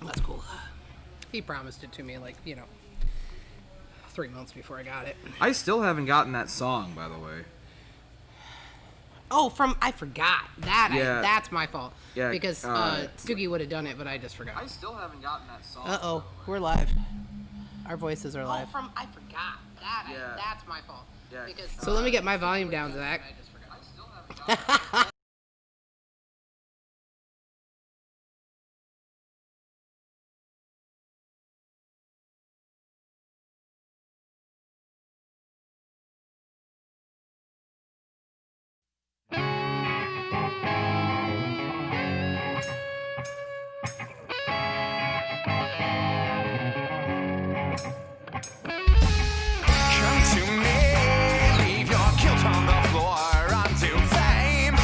That's cool. He promised it to me, 3 months before I got it. I still haven't gotten that song, by the way. Oh, I forgot. That's my fault. Yeah. Because Stoogie would have done it, but I just forgot. I still haven't gotten that song. Uh-oh, we're live. Our voices are live. I forgot. That's my fault. Yeah. Because So let me get my volume down, Zach. I just forgot. I still haven't gotten that Come to me, leave your guilt on the floor unto fame.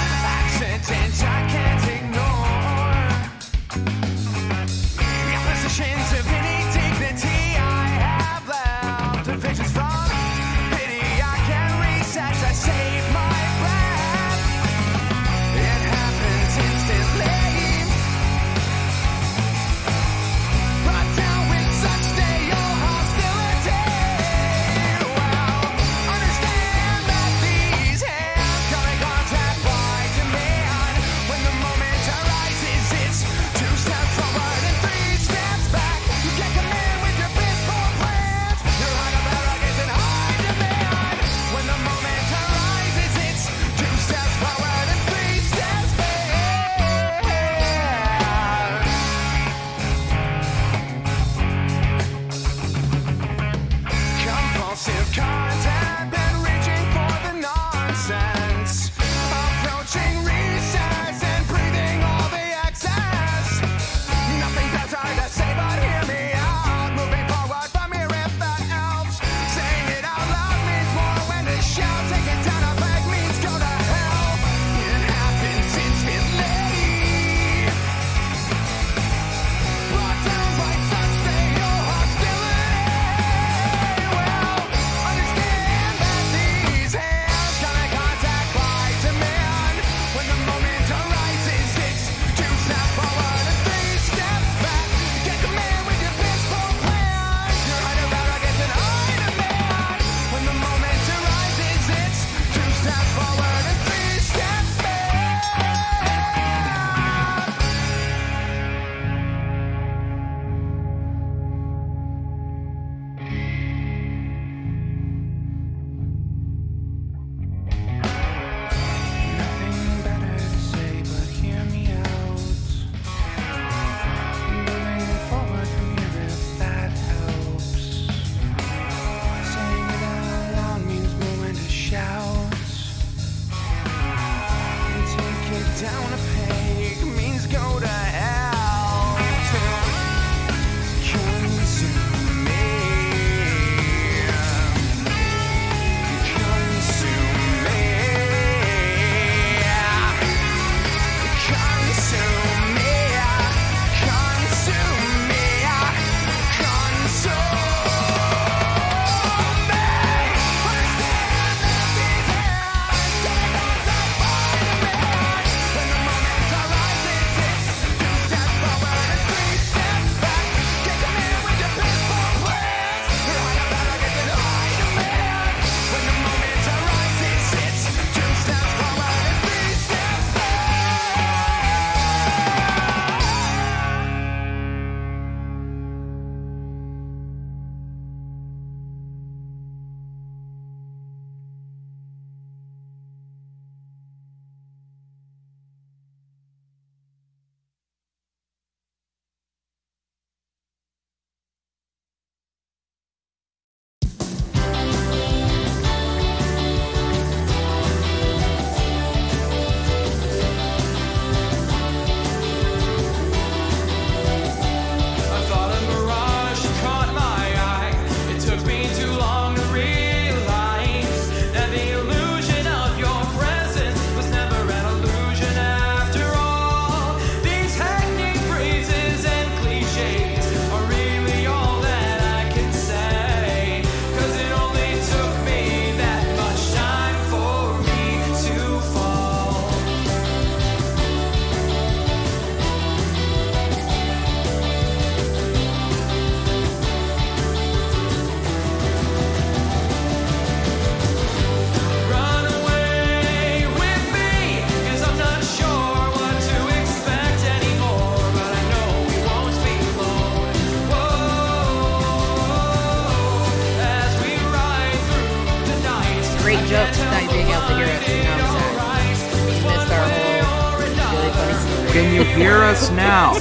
Can you hear us now?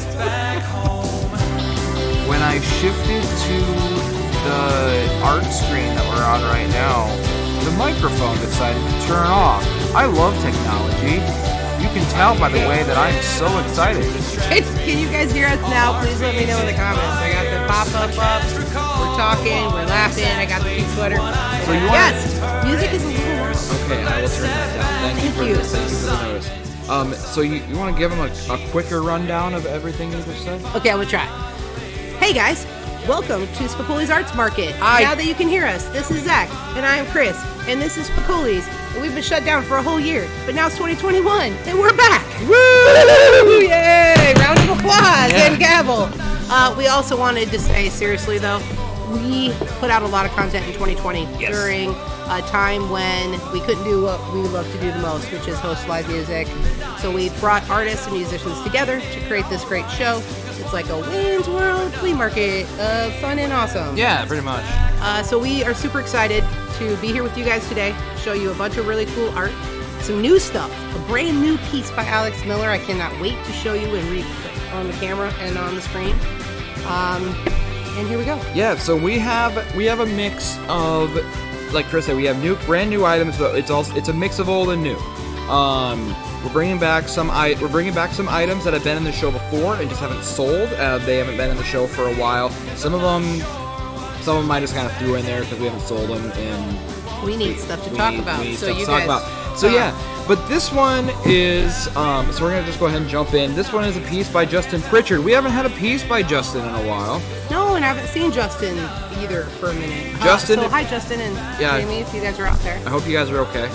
When I shifted to the art screen that we're on right now, the microphone decided to turn off. I love technology. You can tell by the way that I'm so excited. Can you guys hear us now? Please let me know in the comments. I got the pop-up up. We're talking. We're laughing. I got the cute sweater. So you yes, music is a little loud. Okay, I will turn that down. Thank you for the notice. So you want to give them a quicker rundown of everything you just said? Okay, I will try. Hey guys, welcome to Spicoli's Arts Market. Hi. Now that you can hear us, this is Zach, and I am Chris, and this is Spicoli's. And we've been shut down for a whole year, but now it's 2021, and we're back. Woo! Yay! Round of applause and gavel. We also wanted to say, seriously though, we put out a lot of content in 2020 during a time when we couldn't do what we love to do the most, which is host live music. So we brought artists and musicians together to create this great show. It's like a Wayne's World flea market of fun and awesome. Yeah, pretty much. So we are super excited to be here with you guys today, show you a bunch of really cool art, some new stuff, a brand new piece by Alex Miller. I cannot wait to show you and read on the camera and on the screen. And here we go. Yeah, so we have a mix of, like Chris said, we have brand new items, but it's a mix of old and new. We're bringing back some items that have been in the show before and just haven't sold. They haven't been in the show for a while. Some of them I just kind of threw in there because we haven't sold them, and we need stuff to talk about. So you guys. So yeah, but this one is. So we're gonna just go ahead and jump in. This one is a piece by Justin Pritchard. We haven't had a piece by Justin in a while. No, and I haven't seen Justin either for a minute. Justin. So hi, Justin and Jamie, if you guys are out there. I hope you guys are okay.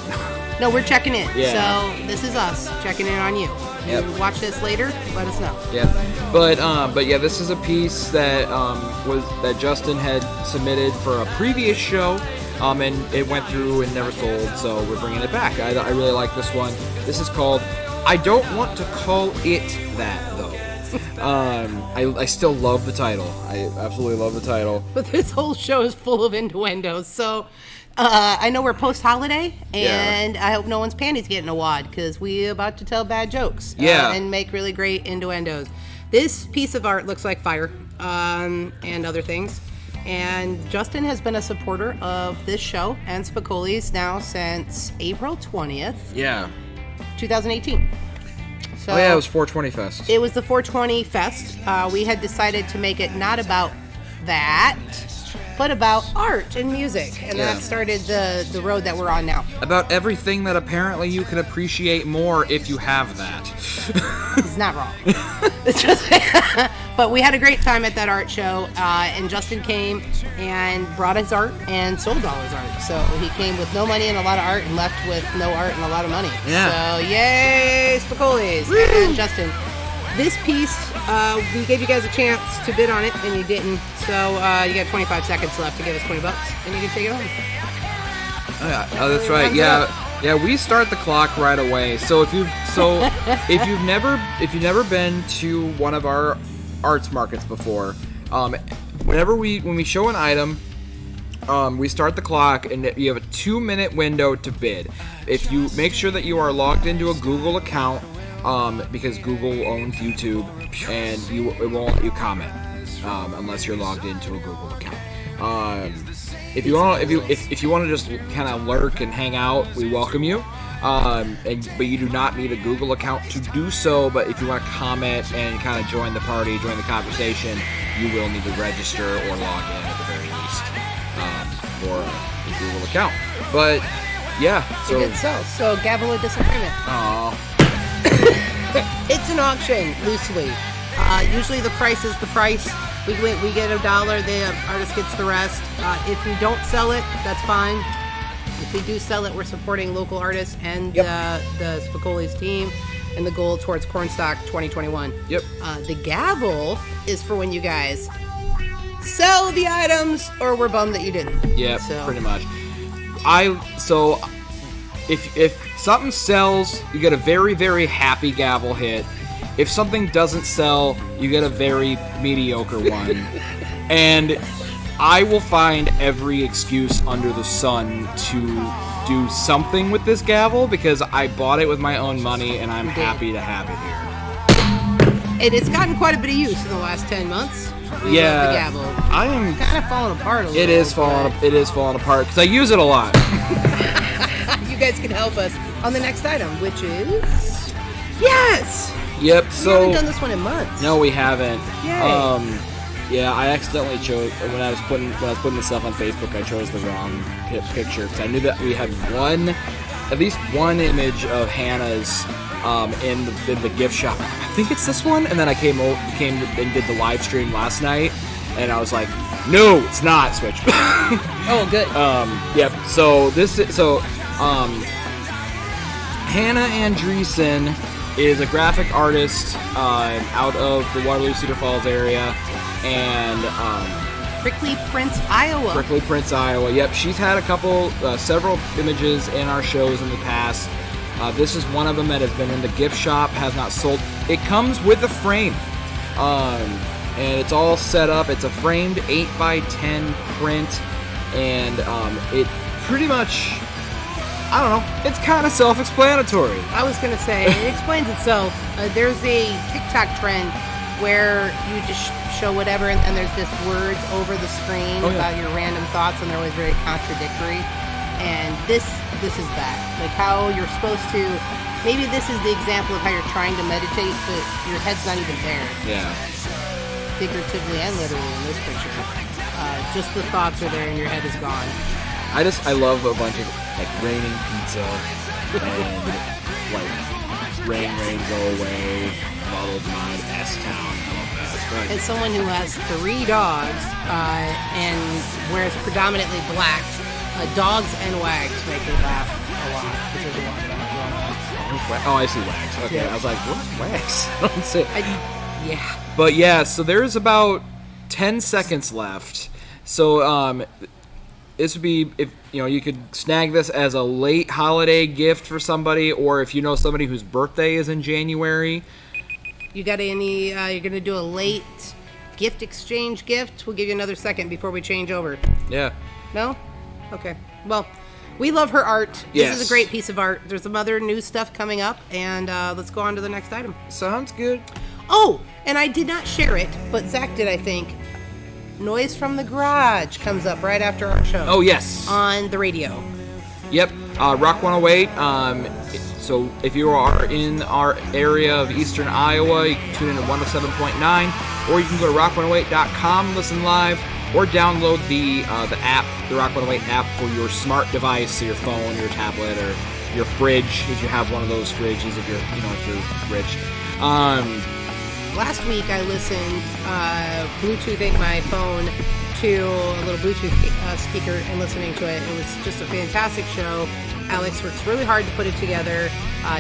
No, we're checking in. Yeah. So this is us checking in on you. Yep. You watch this later, let us know. Yeah, but yeah, this is a piece that that Justin had submitted for a previous show, and it went through and never sold. So we're bringing it back. I really like this one. This is called "I Don't Want to Call It That Though." I still love the title. I absolutely love the title. But this whole show is full of innuendos. So I know we're post-holiday, and I hope no one's panties getting a wad, because we're about to tell bad jokes and make really great innuendos. This piece of art looks like fire and other things. And Justin has been a supporter of this show and Spicoli's now since April 20th, 2018. So oh yeah, it was 420 Fest. It was the 420 Fest. We had decided to make it not about that, but about art and music, and that started the road that we're on now. About everything that apparently you can appreciate more if you have that. It's not wrong. It's just, but we had a great time at that art show, and Justin came and brought his art and sold all his art. So he came with no money and a lot of art and left with no art and a lot of money. Yeah. So yay, Spicoli's and Justin. This piece, we gave you guys a chance to bid on it, and you didn't. So you got 25 seconds left to give us $20, and you can take it home. Oh, yeah. Oh, that's right. Yeah, we start the clock right away. So if you've never been to one of our arts markets before, when we show an item, we start the clock, and you have a 2-minute window to bid. If you make sure that you are logged into a Google account. Because Google owns YouTube, and it won't let you comment unless you're logged into a Google account. If you want to just kind of lurk and hang out, we welcome you. But you do not need a Google account to do so. But if you want to comment and kind of join the party, join the conversation, you will need to register or log in at the very least for a Google account. But yeah, so Good so gavel of disappointment. Aww. It's an auction, loosely. Usually the price is the price. We get $1, the artist gets the rest. If we don't sell it, that's fine. If we do sell it, we're supporting local artists and the Spicoli's team and the goal towards Cornstalk 2021. Yep. The gavel is for when you guys sell the items, or we're bummed that you didn't. Yeah, pretty much. If something sells, you get a very, very happy gavel hit. If something doesn't sell, you get a very mediocre one. And I will find every excuse under the sun to do something with this gavel because I bought it with my own money and I'm happy to have it here. it's gotten quite a bit of use in the last 10 months. We Yeah, love the gavel. I am. Kind of falling apart a little. It is falling apart because I use it a lot. You guys can help us on the next item, which is yes. Yep. We So haven't done this one in months. no, we haven't. Yay. Yeah, I accidentally chose when I was putting this stuff on Facebook. I chose the wrong picture because I knew that we had at least one image of Hannah's in the gift shop. I think it's this one. And then I came and did the live stream last night, and I was like, no, it's not. Switch. Oh, good. Yep. So Hannah Andreessen is a graphic artist out of the Waterloo Cedar Falls area, and Prickly Prince, Iowa. Yep, she's had several images in our shows in the past. This is one of them that has been in the gift shop, has not sold. It comes with a frame, and it's all set up. It's a framed 8x10 print, and it pretty much, I don't know, it's kind of self-explanatory. I was going to say, it explains itself. There's a TikTok trend where you just show whatever, and there's just words over the screen about your random thoughts, and they're always very contradictory. And this is that. Like how you're supposed to, maybe this is the example of how you're trying to meditate, but your head's not even there. Yeah. Figuratively and literally in this picture. Just the thoughts are there and your head is gone. I love a bunch of like raining pizza and like rain, go away, muddled mud, S-Town. I love that. As someone who has 3 dogs and wears predominantly black, dogs and wags make me laugh a lot because there's a lot of that going on. Oh, I see wags. Okay, Yeah. I was like, what's wags? I don't see. Yeah. But yeah, so there's about 10 seconds left. So this would be, if you could snag this as a late holiday gift for somebody, or if you know somebody whose birthday is in January. You got any, you're going to do a late gift exchange gift? We'll give you another second before we change over. Yeah. No? Okay. Well, we love her art. This Yes. is a great piece of art. There's some other new stuff coming up, and let's go on to the next item. Sounds good. Oh, and I did not share it, but Zach did, I think. Noise from the Garage comes up right after our show. Oh, yes. On the radio. Yep. Rock 108. So if you are in our area of eastern Iowa, you can tune in to 107.9, or you can go to rock108.com, listen live, or download the app, the Rock 108 app for your smart device, so your phone, your tablet, or your fridge, if you have one of those fridges, if you're rich. Last week I listened Bluetoothing my phone to a little Bluetooth speaker and listening to it. It was just a fantastic show. Alex works really hard to put it together.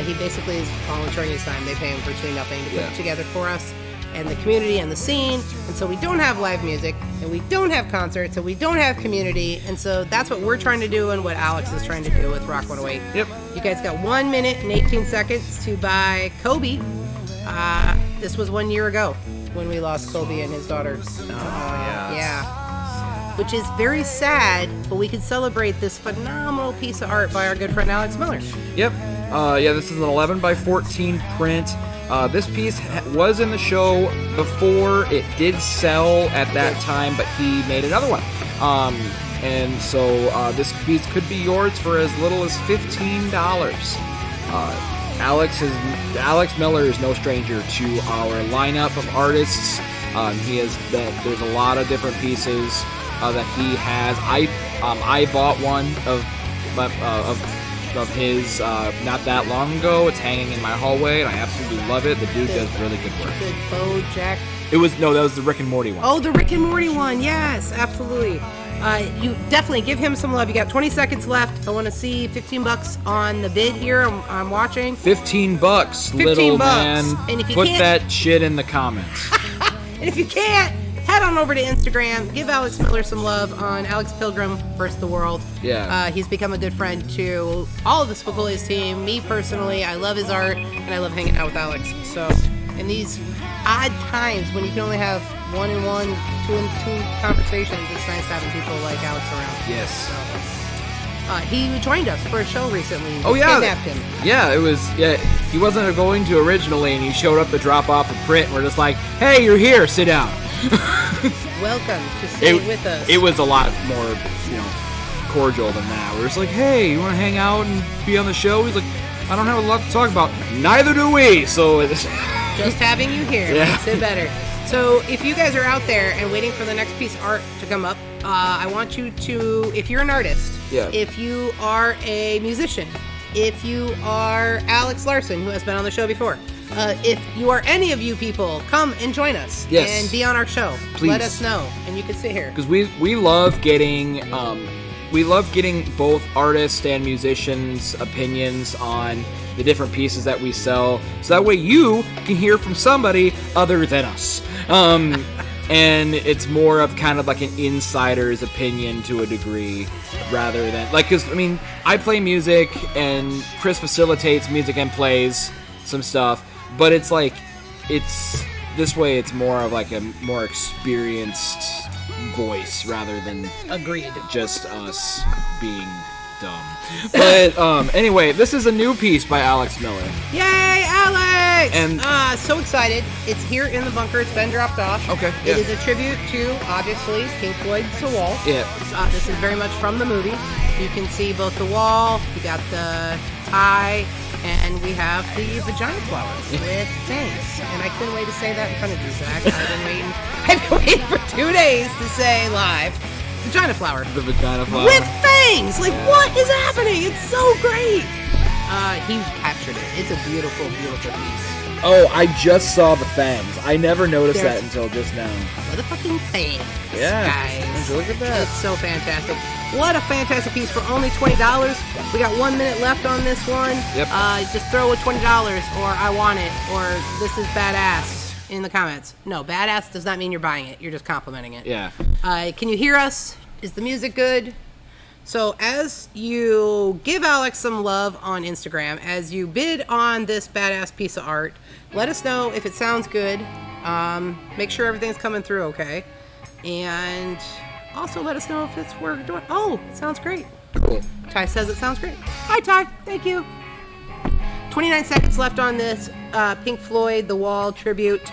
He basically is volunteering his time. They pay him virtually nothing to put it together for us and the community and the scene. And so we don't have live music, and we don't have concerts, and we don't have community. And so that's what we're trying to do and what Alex is trying to do with Rock 108. Yep. You guys got 1 minute and 18 seconds to buy Kobe. This was 1 year ago when we lost Kobe and his daughter. Yeah. Which is very sad, but we can celebrate this phenomenal piece of art by our good friend Alex Miller. Yep. This is an 11 by 14 print. This piece was in the show before. It did sell at that time, but he made another one. And so this piece could be yours for as little as $15. Alex Miller is no stranger to our lineup of artists. There's a lot of different pieces that he has. I bought one of his not that long ago. It's hanging in my hallway, and I absolutely love it. The dude does really good work. The Bojack. That was the Rick and Morty one. Oh, the Rick and Morty one. Yes, absolutely. You definitely give him some love. You got 20 seconds left. I want to see $15 on the bid here. I'm watching. $15, little man. And if you put can't, that shit in the comments. and if you can't, head on over to Instagram. Give Alex Miller some love on Alex Pilgrim vs. the World. Yeah. He's become a good friend to all of the Spicoli's team. Me personally, I love his art, and I love hanging out with Alex. So, in these odd times when you can only have 1-on-1, 2-on-2 conversations, it's nice having people like Alex around. Yes. He joined us for a show recently. Oh, We yeah. kidnapped him. Yeah, it was. Yeah, he wasn't going to originally, and he showed up to drop off a print. And we're just like, "Hey, you're here. Sit down." Welcome to stay with us. It was a lot more, cordial than that. We're just like, "Hey, you want to hang out and be on the show?" He's like, "I don't have a lot to talk about." Neither do we. So it's Just having you here makes it better. So if you guys are out there and waiting for the next piece of art to come up, I want you to, if you're an artist, if you are a musician, if you are Alex Larson, who has been on the show before, if you are any of you people, come and join us and be on our show. Please. Let us know, and you can sit here. because we love getting both artists and musicians' opinions on the different pieces that we sell, so that way you can hear from somebody other than us. And it's more of kind of like an insider's opinion to a degree, rather than because I play music and Chris facilitates music and plays some stuff, but it's this way. It's more of like a more experienced voice rather than just us being dumb. But anyway, this is a new piece by Alex Miller. Yay, Alex! And so excited. It's here in the bunker. It's been dropped off. Okay, It is a tribute to, obviously, Pink Floyd's The Wall. Yeah. This is very much from the movie. You can see both the wall, you got the tie, and we have the vagina flowers with thanks. And I couldn't wait to say that in front of you, Zach. I've been waiting for 2 days to say live. Vagina flower. The vagina flower. With fangs! Like, what is happening? It's so great! He captured it. It's a beautiful, beautiful piece. Oh, I just saw the fangs. I never noticed that until just now. Motherfucking fangs, guys. Look at that. It's so fantastic. What a fantastic piece for only $20. We got 1 minute left on this one. Yep. Just throw a $20 or I want it or this is badass in the comments. No, badass does not mean you're buying it. You're just complimenting it. Yeah. Can you hear us? Is the music good? So as you give Alex some love on Instagram, as you bid on this badass piece of art, let us know if it sounds good. Make sure everything's coming through okay. And also let us know if it's we're doing. Oh, it sounds great. Cool. Ty says it sounds great. Hi, Ty. Thank you. 29 seconds left on this Pink Floyd The Wall tribute.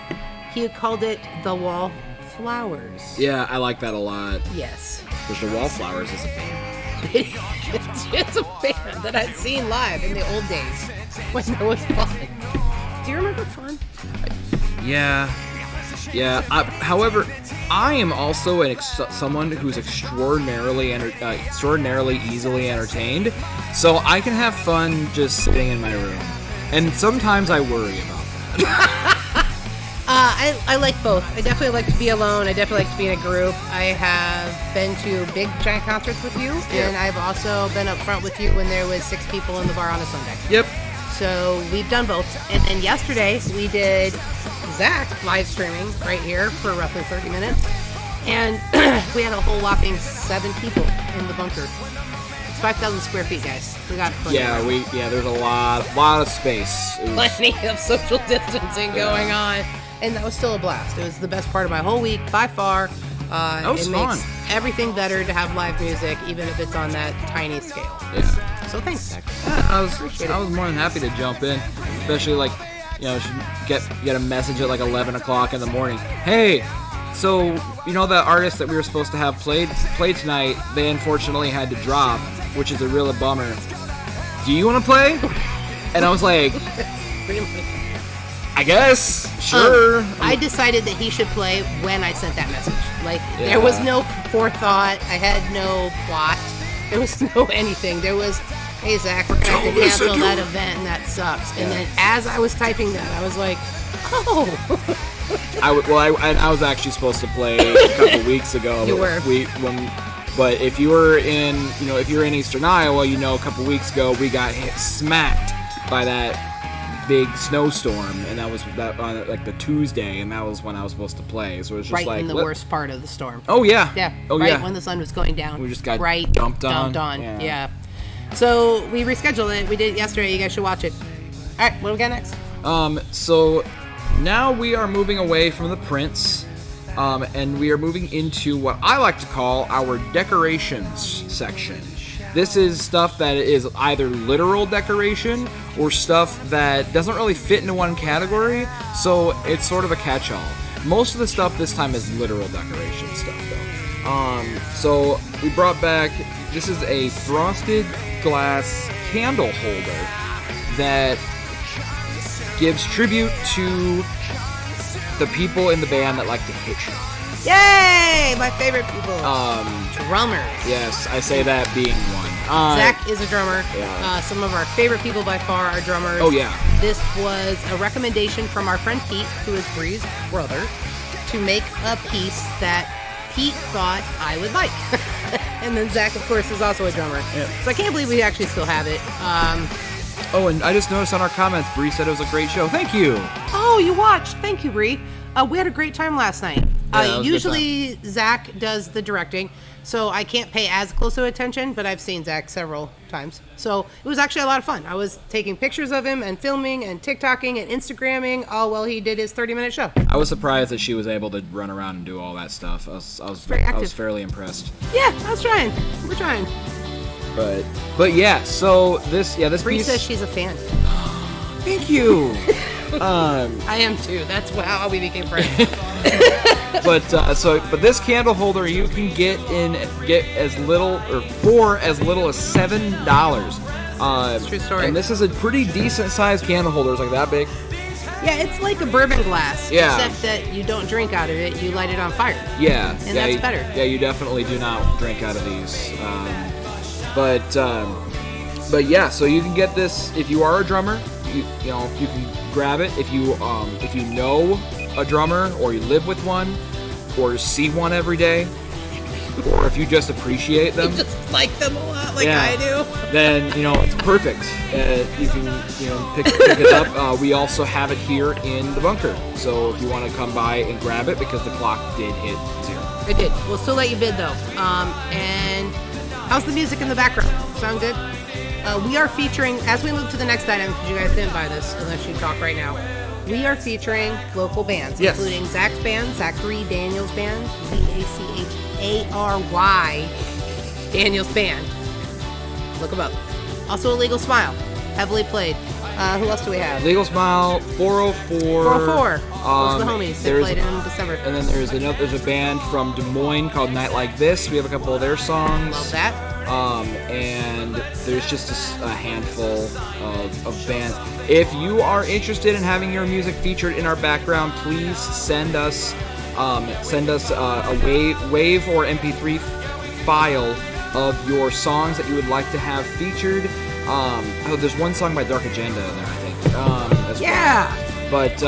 He called it The Wall Flowers. Yeah, I like that a lot. Yes. Because the Wallflowers is a band. It's a band that I'd seen live in the old days when there was fun. Do you remember fun? Yeah. However, I am also someone who's extraordinarily easily entertained, so I can have fun just sitting in my room. And sometimes I worry about that. I like both. I definitely like to be alone. I definitely like to be in a group. I have been to big, giant concerts with you, and I've also been up front with you when there was 6 people in the bar on a Sunday. Yep. So we've done both. And then yesterday, we did Zach live streaming right here for roughly 30 minutes. And we had a whole whopping 7 people in the bunker. It's 5,000 square feet, guys. We got plenty. There's a lot of space. Plenty of social distancing going on. And that was still a blast. It was the best part of my whole week, by far. That was fun. Makes everything better to have live music, even if it's on that tiny scale. Yeah. So thanks, Zach. Yeah, I was more than happy to jump in, especially get a message at 11 o'clock in the morning. Hey, so the artist that we were supposed to have play tonight, they unfortunately had to drop, which is a real bummer. Do you want to play? And I was like, I guess, sure. I decided that he should play when I sent that message. There was no forethought. I had no plot. There was no anything. There was, hey, Zach, we're going to have to cancel that event, and that sucks. And then as I was typing that, I was like, oh. I was actually supposed to play a couple weeks ago. You were. But if you were in, if you're in Eastern Iowa, a couple weeks ago we got smacked by that big snowstorm, and that was on the Tuesday, and that was when I was supposed to play. So it was just right in the worst part of the storm. Oh yeah. Yeah. Oh right yeah. when the sun was going down. We just got dumped on. Yeah. So we rescheduled it. We did it yesterday. You guys should watch it. All right. What do we got next? So now we are moving away from the prints, and we are moving into what I like to call our decorations section. This is stuff that is either literal decoration or stuff that doesn't really fit into one category, so it's sort of a catch-all. Most of the stuff this time is literal decoration stuff, though. So we brought back, this is a frosted glass candle holder that gives tribute to the people in the band that like to hit you. Yay! My favorite people. Drummers. Yes, I say that being one. Zach is a drummer. Yeah. Some of our favorite people by far are drummers. Oh, yeah. This was a recommendation from our friend Pete, who is Bree's brother, to make a piece that Pete thought I would like. And then Zach, of course, is also a drummer. Yeah. So I can't believe we actually still have it. Oh, and I just noticed on our comments, Bree said it was a great show. Thank you. Oh, you watched. Thank you, Bree. We had a great time last night. Yeah, it was a good Usually Zach does the directing, so I can't pay as close of attention, but I've seen Zach several times. So it was actually a lot of fun. I was taking pictures of him and filming and TikToking and Instagramming all while he did his 30-minute show. I was surprised that she was able to run around and do all that stuff. I was Very active. I was fairly impressed. Yeah, I was trying. We're trying. But yeah, so this Bree piece. says she's a fan. Thank you. I am too. That's how we became friends. But this candle holder you can get as little or for as little as $7. True story. And this is a pretty decent sized candle holder. It's like that big. Yeah, it's like a bourbon glass, Yeah. except that you don't drink out of it. You light it on fire. Yeah, And that's better. Yeah, you definitely do not drink out of these. But yeah, so you can get this if you are a drummer. You know you can grab it if you know a drummer or you live with one or see one every day, or if you just appreciate them. You just like them a lot, like Yeah. I do. Then it's perfect. You can pick it up. We also have it here in the bunker, so if you want to come by and grab it because the clock did hit 0. It did. We'll still let you bid though. And how's the music in the background? Sound good? We are featuring, as we move to the next item, because you guys didn't buy this unless you talk right now, we are featuring local bands, Yes. including Zach's band, Zachary Daniels Band, Zachary Daniels Band. Look them up. Also, Illegal Smile, heavily played. Who else do we have? Legal Smile, 404. 404. Those are the homies. They there's- played in December. And then there's a band from Des Moines called Night Like This. We have a couple of their songs. Love that. And there's just a handful of bands. If you are interested in having your music featured in our background, please send us a wave or MP3 file of your songs that you would like to have featured. There's one song by Dark Agenda in there, I think. As Yeah. well. But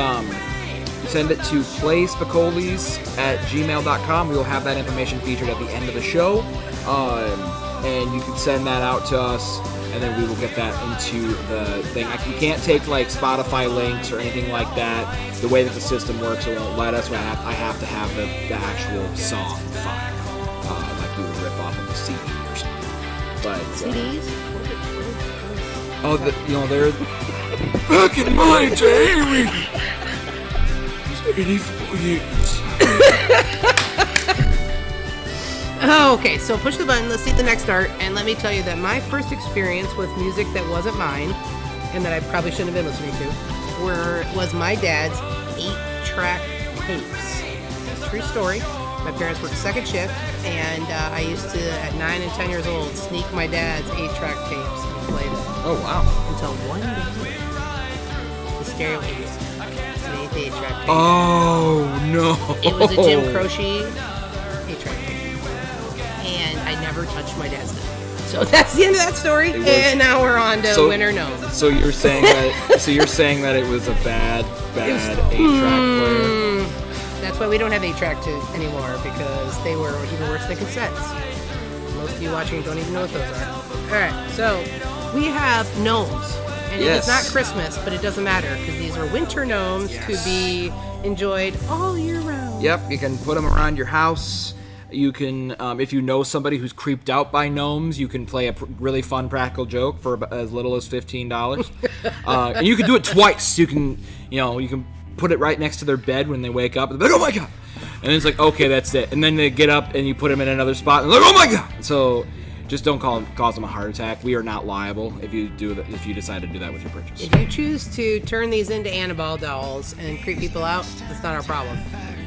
send it to playspicolis@gmail.com. We will have that information featured at the end of the show. And you can send that out to us, and then we will get that into the thing. We can't take like Spotify links or anything like that. The way that the system works, it won't let us. I have to have the actual song file, like you would rip off of a CD or something. But CDs? they're back in my day. We 84 years. Oh, okay, so push the button, let's see the next art, and let me tell you that my first experience with music that wasn't mine, and that I probably shouldn't have been listening to, was my dad's 8-track tapes. True story. My parents worked second shift, and I used to, at 9 and 10 years old, sneak my dad's 8-track tapes and play them. Oh wow. Until one day, the stereo was made the 8-track tape. Oh no. It was a Jim Croce 8-track tape. And I never touched my dad's stuff. So that's the end of that story. And now we're on to Winter Gnomes. So you're saying that it was a bad 8-track player. That's why we don't have 8-track anymore, because they were even worse than cassettes. Most of you watching don't even know what those are. Alright, so we have gnomes. And Yes. it's not Christmas, but it doesn't matter, because these are winter gnomes to be enjoyed all year round. Yep, you can put them around your house. You can, if you know somebody who's creeped out by gnomes, you can play a really fun practical joke for as little as $15. And you can do it twice. You can put it right next to their bed when they wake up. And they're like, oh my god! And it's like, okay, that's it. And then they get up and you put them in another spot. And they're like, oh my god! So Just don't cause them a heart attack. We are not liable if you decide to do that with your purchase. If you choose to turn these into Annabelle dolls and creep people out, that's not our problem.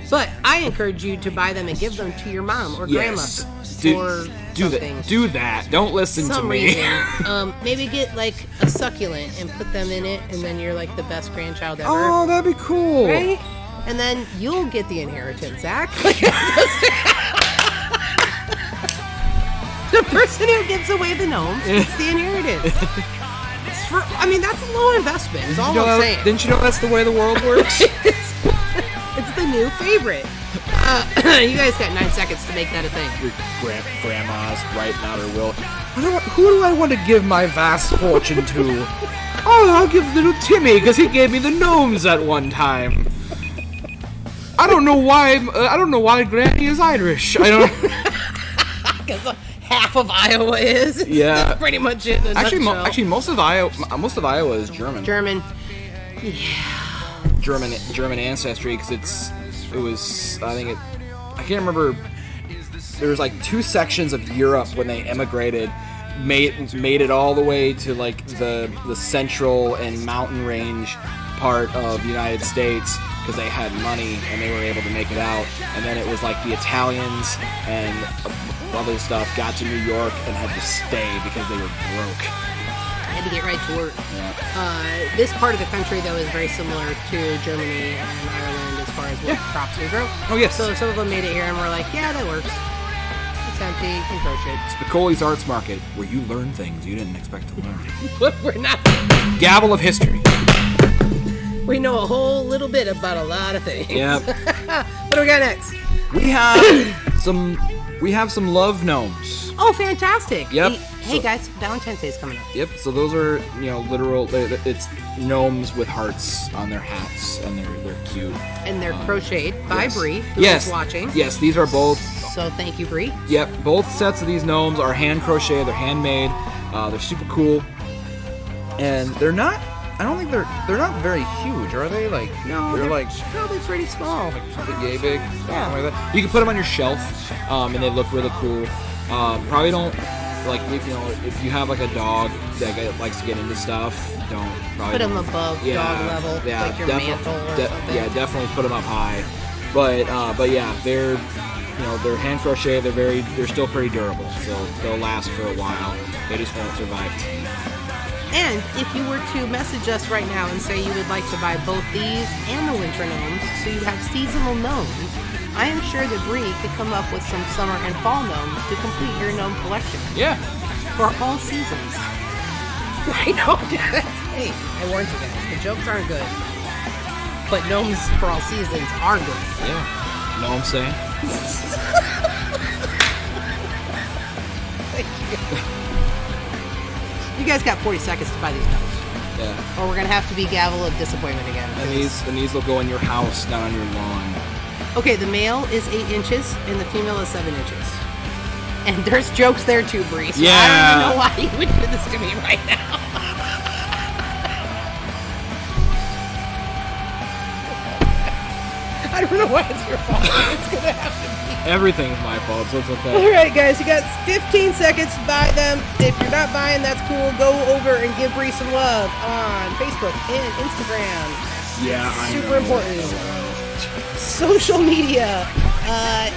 But I encourage you to buy them and give them to your mom or Yes. grandma Do something. that. Do that. Don't listen to me. Reason. Maybe get like a succulent and put them in it, and then you're like the best grandchild ever. Oh, that'd be cool. Right? And then you'll get the inheritance, Zach. The person who gives away the gnomes gets the inheritance. That's a low investment. Is all I'm saying. Didn't you know that's the way the world works? It's the new favorite. You guys got 9 seconds to make that a thing. Your grandma's writing out her will. Who do I want to give my vast fortune to? Oh, I'll give little Timmy because he gave me the gnomes at one time. I don't know why. Granny is Irish. I don't. Because half of Iowa is. Yeah. That's pretty much it. In a nutshell. Actually, most of Iowa is German. German. German ancestry because I can't remember. There was like 2 sections of Europe when they emigrated, made it all the way to like the central and mountain range part of the United States because they had money and they were able to make it out. And then it was like the Italians and other stuff got to New York and had to stay because they were broke. Had to get right to work. Yeah. This part of the country, though, is very similar to Germany and Ireland as far as what crops we grow. Oh, yes. So some of them made it here, and we're like, yeah, that works. It's empty. You can grow shit. Spicoli's Arts Market, where you learn things you didn't expect to learn. But we're not. Gavel of history. We know a whole little bit about a lot of things. Yep. What do we got next? We have some love gnomes. Oh, fantastic. Yep. Hey guys, Valentine's Day is coming up. Yep. So those are literal. It's gnomes with hearts on their hats, and they're cute. And they're crocheted by yes. Bree, who is watching. Yes, these are both. So thank you, Bree. Yep. Both sets of these gnomes are hand crocheted. They're handmade. They're super cool, and they're not. I don't think they're not very huge, are they? Like they're like probably pretty small. Like yay big, something like that. You can put them on your shelf, and they look really cool. Probably don't like if you have like a dog that likes to get into stuff, don't probably put them above dog level, like your mantle or something. Yeah, definitely put them up high. But yeah, they're they're hand crocheted. They're still pretty durable, so they'll last for a while. They just won't survive. And if you were to message us right now and say you would like to buy both these and the winter gnomes, so you have seasonal gnomes, I am sure that Bree could come up with some summer and fall gnomes to complete your gnome collection. Yeah. For all seasons. I know. Hey, I warned you guys. The jokes aren't good. But gnomes for all seasons are good. Yeah. You know what I'm saying? Thank you. You guys got 40 seconds to buy these gnomes. Yeah. Or we're going to have to be gavel of disappointment again. And these will go in your house, not on your lawn. Okay, the male is 8 inches and the female is 7 inches. And there's jokes there too, Bree. So yeah. I don't even know why you would do this to me right now. I don't know why it's your fault. It's going to have to be. Everything's my fault, so it's okay. All right, guys, you got 15 seconds to buy them. If you're not buying, that's cool. Go over and give Bree some love on Facebook and Instagram. Yeah, I know. Super important. Social media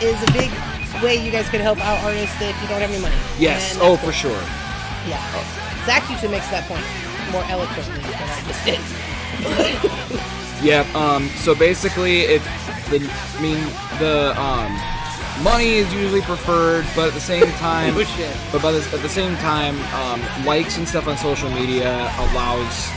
is a big way you guys can help out artists if you don't have any money. Yes. And Oh, cool. for sure. Yeah. Zach usually makes that point more eloquently than I just did. Yeah. So basically, the money is usually preferred, but at the same time, at the same time, likes and stuff on social media allows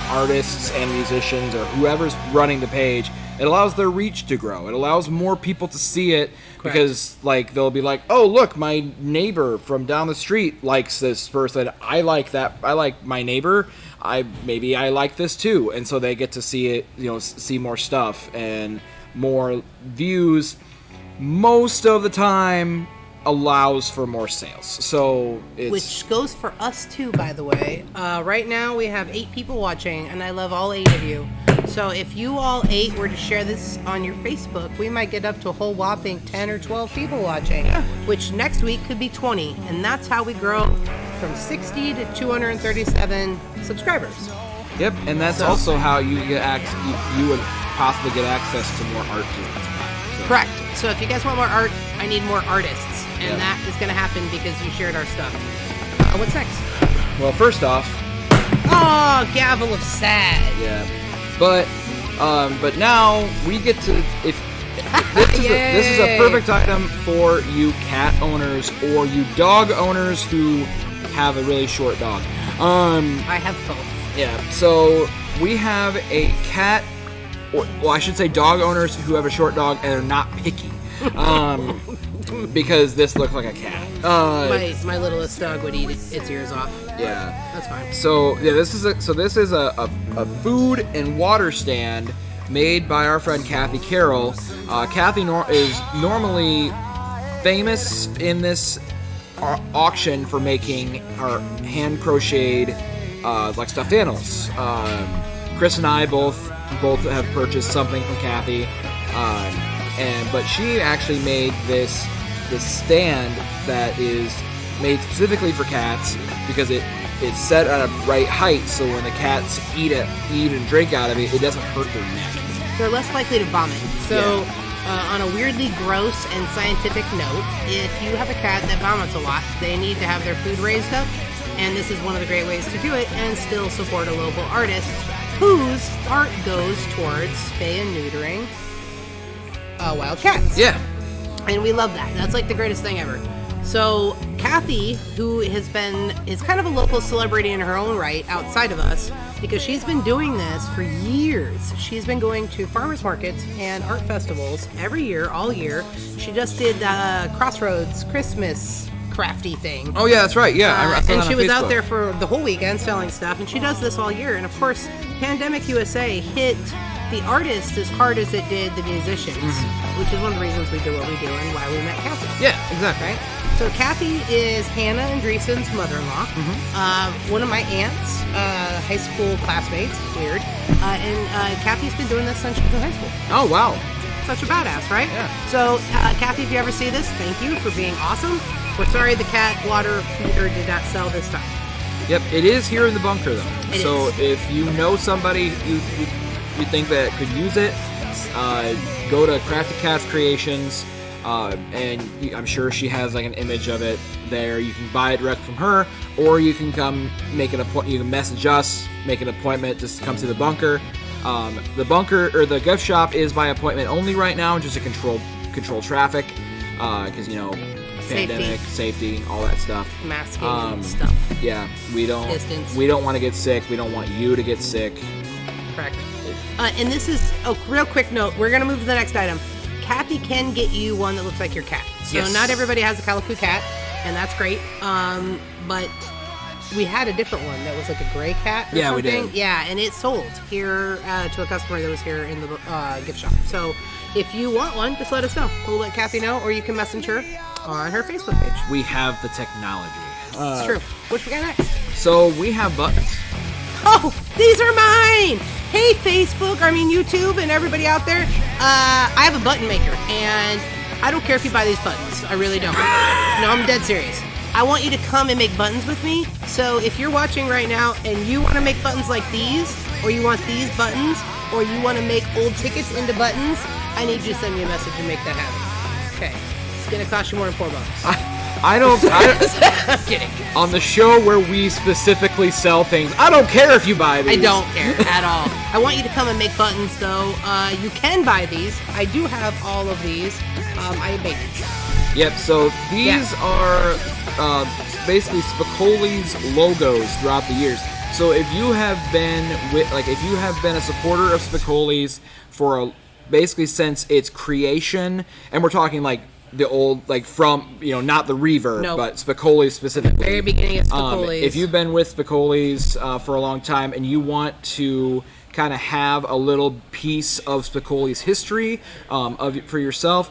artists and musicians or whoever's running the page. It allows their reach to grow. It allows more people to see it. Correct. Because like they'll be like, oh look, my neighbor from down the street likes this person. I like that. I like my neighbor. Maybe I like this too. And so they get to see it. See more stuff and more views. Most of the time allows for more sales. So it's... Which goes for us too, by the way. Right now we have 8 people watching, and I love all 8 of you. So if you all 8 were to share this on your Facebook, we might get up to a whole whopping 10 or 12 people watching, which next week could be 20. And that's how we grow from 60 to 237 subscribers. Yep, and that's also how you get you would possibly get access to more art to the spot. So. Correct. So if you guys want more art, I need more artists. And that is going to happen because you shared our stuff. What's next? Well, first off... Oh, gavel of sad. Yeah. But now we get to... This is a perfect item for you cat owners or you dog owners who have a really short dog. I have both. Yeah, so we have a cat, well, I should say dog owners who have a short dog and are not picky. Because this looks like a cat. My littlest dog would eat its ears off. Yeah, that's fine. So yeah, this is a food and water stand made by our friend Kathy Carroll. Kathy is normally famous in this auction for making her hand crocheted like stuffed animals. Chris and I both have purchased something from Kathy. But she actually made this stand that is made specifically for cats because it's set at a right height, so when the cats eat and drink out of it, it doesn't hurt their neck. They're less likely to vomit. So, on a weirdly gross and scientific note, if you have a cat that vomits a lot, they need to have their food raised up, and this is one of the great ways to do it and still support a local artist whose art goes towards spay and neutering wild cats. Yeah. And we love that. That's like the greatest thing ever. So Kathy, who is kind of a local celebrity in her own right outside of us, because she's been doing this for years. She's been going to farmers markets and art festivals every year, all year. She just did Crossroads Christmas crafty thing. Oh yeah, that's right. Yeah, I saw and that she on was Facebook. out there for the whole weekend selling stuff, and she does this all year. And of course, Pandemic USA hit the artists as hard as it did the musicians, which is one of the reasons we do what we do and why we met Kathy. Yeah, exactly. Right? So Kathy is Hannah and Dreesen's mother-in-law, one of my aunt's high school classmates, weird, and Kathy's been doing this since she was in high school. Oh, wow. Such a badass, right? Yeah. So, Kathy, if you ever see this, thank you for being awesome. We're sorry the cat water feeder did not sell this time. Yep, it is here in the bunker, though. It so is. if you know somebody you think that could use it, go to Crafty Cats Creations, and I'm sure she has like an image of it there. You can buy it direct from her, or you can come make an appointment. You can message us, make an appointment, just come to the bunker. The bunker or the gift shop is by appointment only right now, just to control traffic, because pandemic, safety, all that stuff. Masking and stuff. Yeah, we don't want to get sick. We don't want you to get sick. Correct. And this is a real quick note. We're going to move to the next item. Kathy can get you one that looks like your cat. So not everybody has a calico cat, and that's great. But we had a different one that was like a gray cat or something. We did. Yeah, and it sold here to a customer that was here in the gift shop. So if you want one, just let us know. We'll let Kathy know, or you can message her on her Facebook page. We have the technology. It's true. What we got next? So we have buttons. Oh, these are mine! Hey, YouTube, and everybody out there. I have a button maker, and I don't care if you buy these buttons. I really don't. No, I'm dead serious. I want you to come and make buttons with me. So if you're watching right now and you want to make buttons like these, or you want these buttons, or you want to make old tickets into buttons, I need you to send me a message and make that happen. Okay. It's going to cost you more than $4. I'm kidding. On the show where we specifically sell things, I don't care if you buy these. I don't care at all. I want you to come and make buttons, though. You can buy these. I do have all of these. I made these. Yep. So these are basically Spicoli's logos throughout the years. So if you have been a supporter of Spicoli's for basically since its creation, and we're talking like the old, like from, not the Reverb, but Spicoli's specifically. Very beginning of Spicoli's. If you've been with Spicoli's for a long time and you want to kind of have a little piece of Spicoli's history for yourself,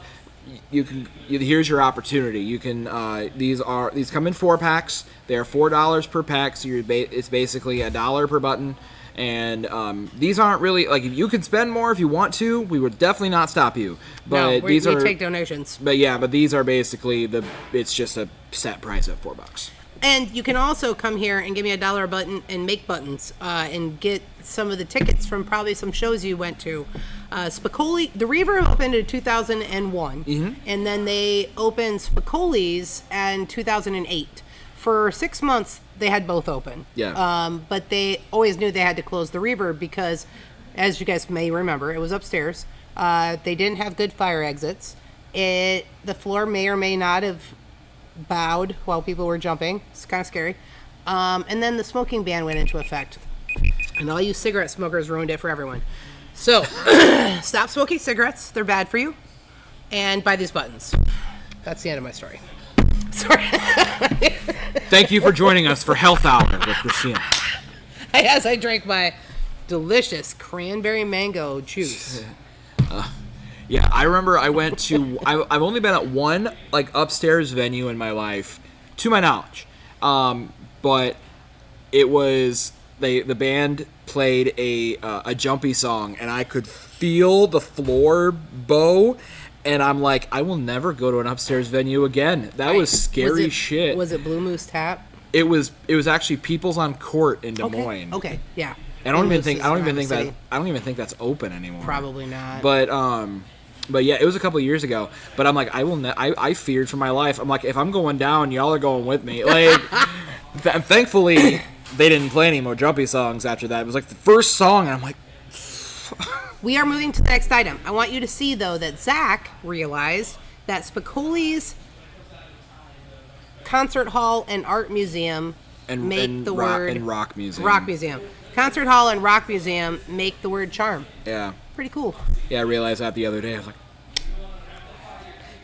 here's your opportunity. You can these come in 4-packs. They are $4 per pack, so it's basically $1 per button. And these aren't really, like, if you can spend more if you want to, we would definitely not stop you. But we take donations. But yeah, but these are basically it's just a set price of $4. And you can also come here and give me $1 a button and make buttons and get some of the tickets from probably some shows you went to. Spicoli, the Reverb opened in 2001, and then they opened Spicoli's in 2008. For 6 months, they had both open. Yeah. But they always knew they had to close the Reverb because, as you guys may remember, it was upstairs. They didn't have good fire exits. The floor may or may not have bowed while people were jumping. It's kind of scary. And then the smoking ban went into effect. And all you cigarette smokers ruined it for everyone. So, stop smoking cigarettes. They're bad for you. And buy these buttons. That's the end of my story. Sorry. Thank you for joining us for Health Hour with Christina. As I drank my delicious cranberry mango juice. Yeah, I remember I went to... I've only been at one, like, upstairs venue in my life, to my knowledge. But it was... The band played a jumpy song, and I could feel the floor bow, and I'm like, I will never go to an upstairs venue again. That was scary shit. Was it Blue Moose Tap? It was actually People's on Court in Des Moines. Okay, yeah. I don't even think that's open anymore. Probably not. But yeah, it was a couple of years ago. But I'm like, I feared for my life. I'm like, if I'm going down, y'all are going with me. Like, thankfully, they didn't play any more jumpy songs after that. It was like the first song, and I'm like... We are moving to the next item. I want you to see, though, that Zach realized that Spicoli's Concert Hall and Art Museum make the word... And Rock Museum. Rock Museum. Concert Hall and Rock Museum make the word charm. Yeah. Pretty cool. Yeah, I realized that the other day. I was like...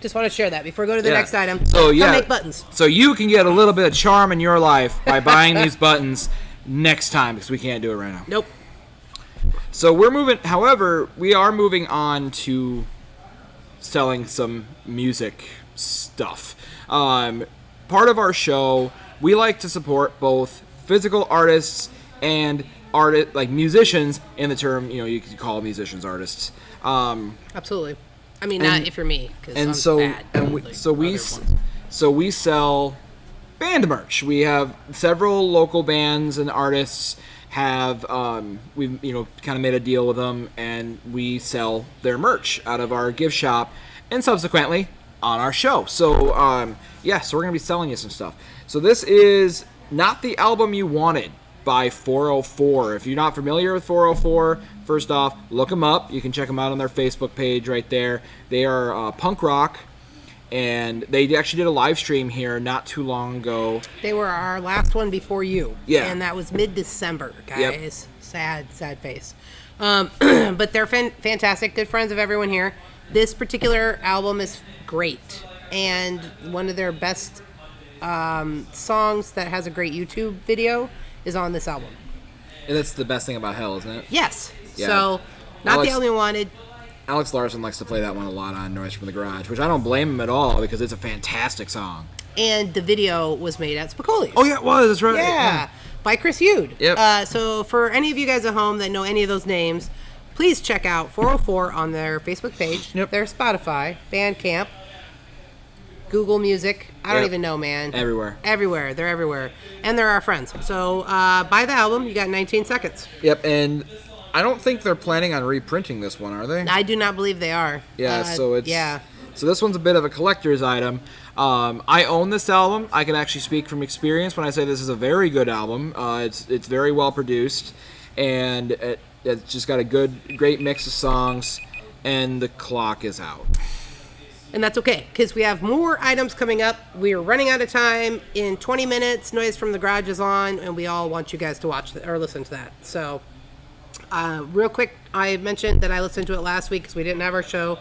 Just want to share that before we go to the next item. So, yeah. Come make buttons. So you can get a little bit of charm in your life by buying these buttons next time, because we can't do it right now. Nope. So we are moving on to selling some music stuff. Part of our show, we like to support both physical artists and musicians, in the term, you could call musicians artists. Absolutely. I mean, not if you're me, because so we sell band merch. We have several local bands and artists have we've kind of made a deal with them, and we sell their merch out of our gift shop, and subsequently on our show. So so we're gonna be selling you some stuff. So this is Not the Album You Wanted by 404. If you're not familiar with 404, first off, look them up. You can check them out on their Facebook page right there. They are punk rock, and they actually did a live stream here not too long ago. They were our last one before you. Yeah. And that was mid-December, guys. Yep. Sad face. But they're fantastic, good friends of everyone here. This particular album is great, and one of their best songs that has a great YouTube video is on this album. And that's the best thing about Hell, isn't it? Yes. Yeah. So, Not the Only Wanted. Alex Larson likes to play that one a lot on Noise from the Garage, which I don't blame him at all, because it's a fantastic song. And the video was made at Spicoli. Oh, yeah, it was. That's right. Yeah. By Chris Eude. Yep. So for any of you guys at home that know any of those names, please check out 404 on their Facebook page, their Spotify, Bandcamp, Google Music. I don't even know, man. Everywhere. Everywhere. They're everywhere. And they're our friends. So buy the album. You got 19 seconds. Yep, and I don't think they're planning on reprinting this one, are they? I do not believe they are. Yeah, so this one's a bit of a collector's item. I own this album. I can actually speak from experience when I say this is a very good album. It's very well produced, and it's just got a great mix of songs, and the clock is out. And that's okay, because we have more items coming up. We are running out of time. In 20 minutes, Noise from the Garage is on, and we all want you guys to watch or listen to that. So, real quick, I mentioned that I listened to it last week because we didn't have our show,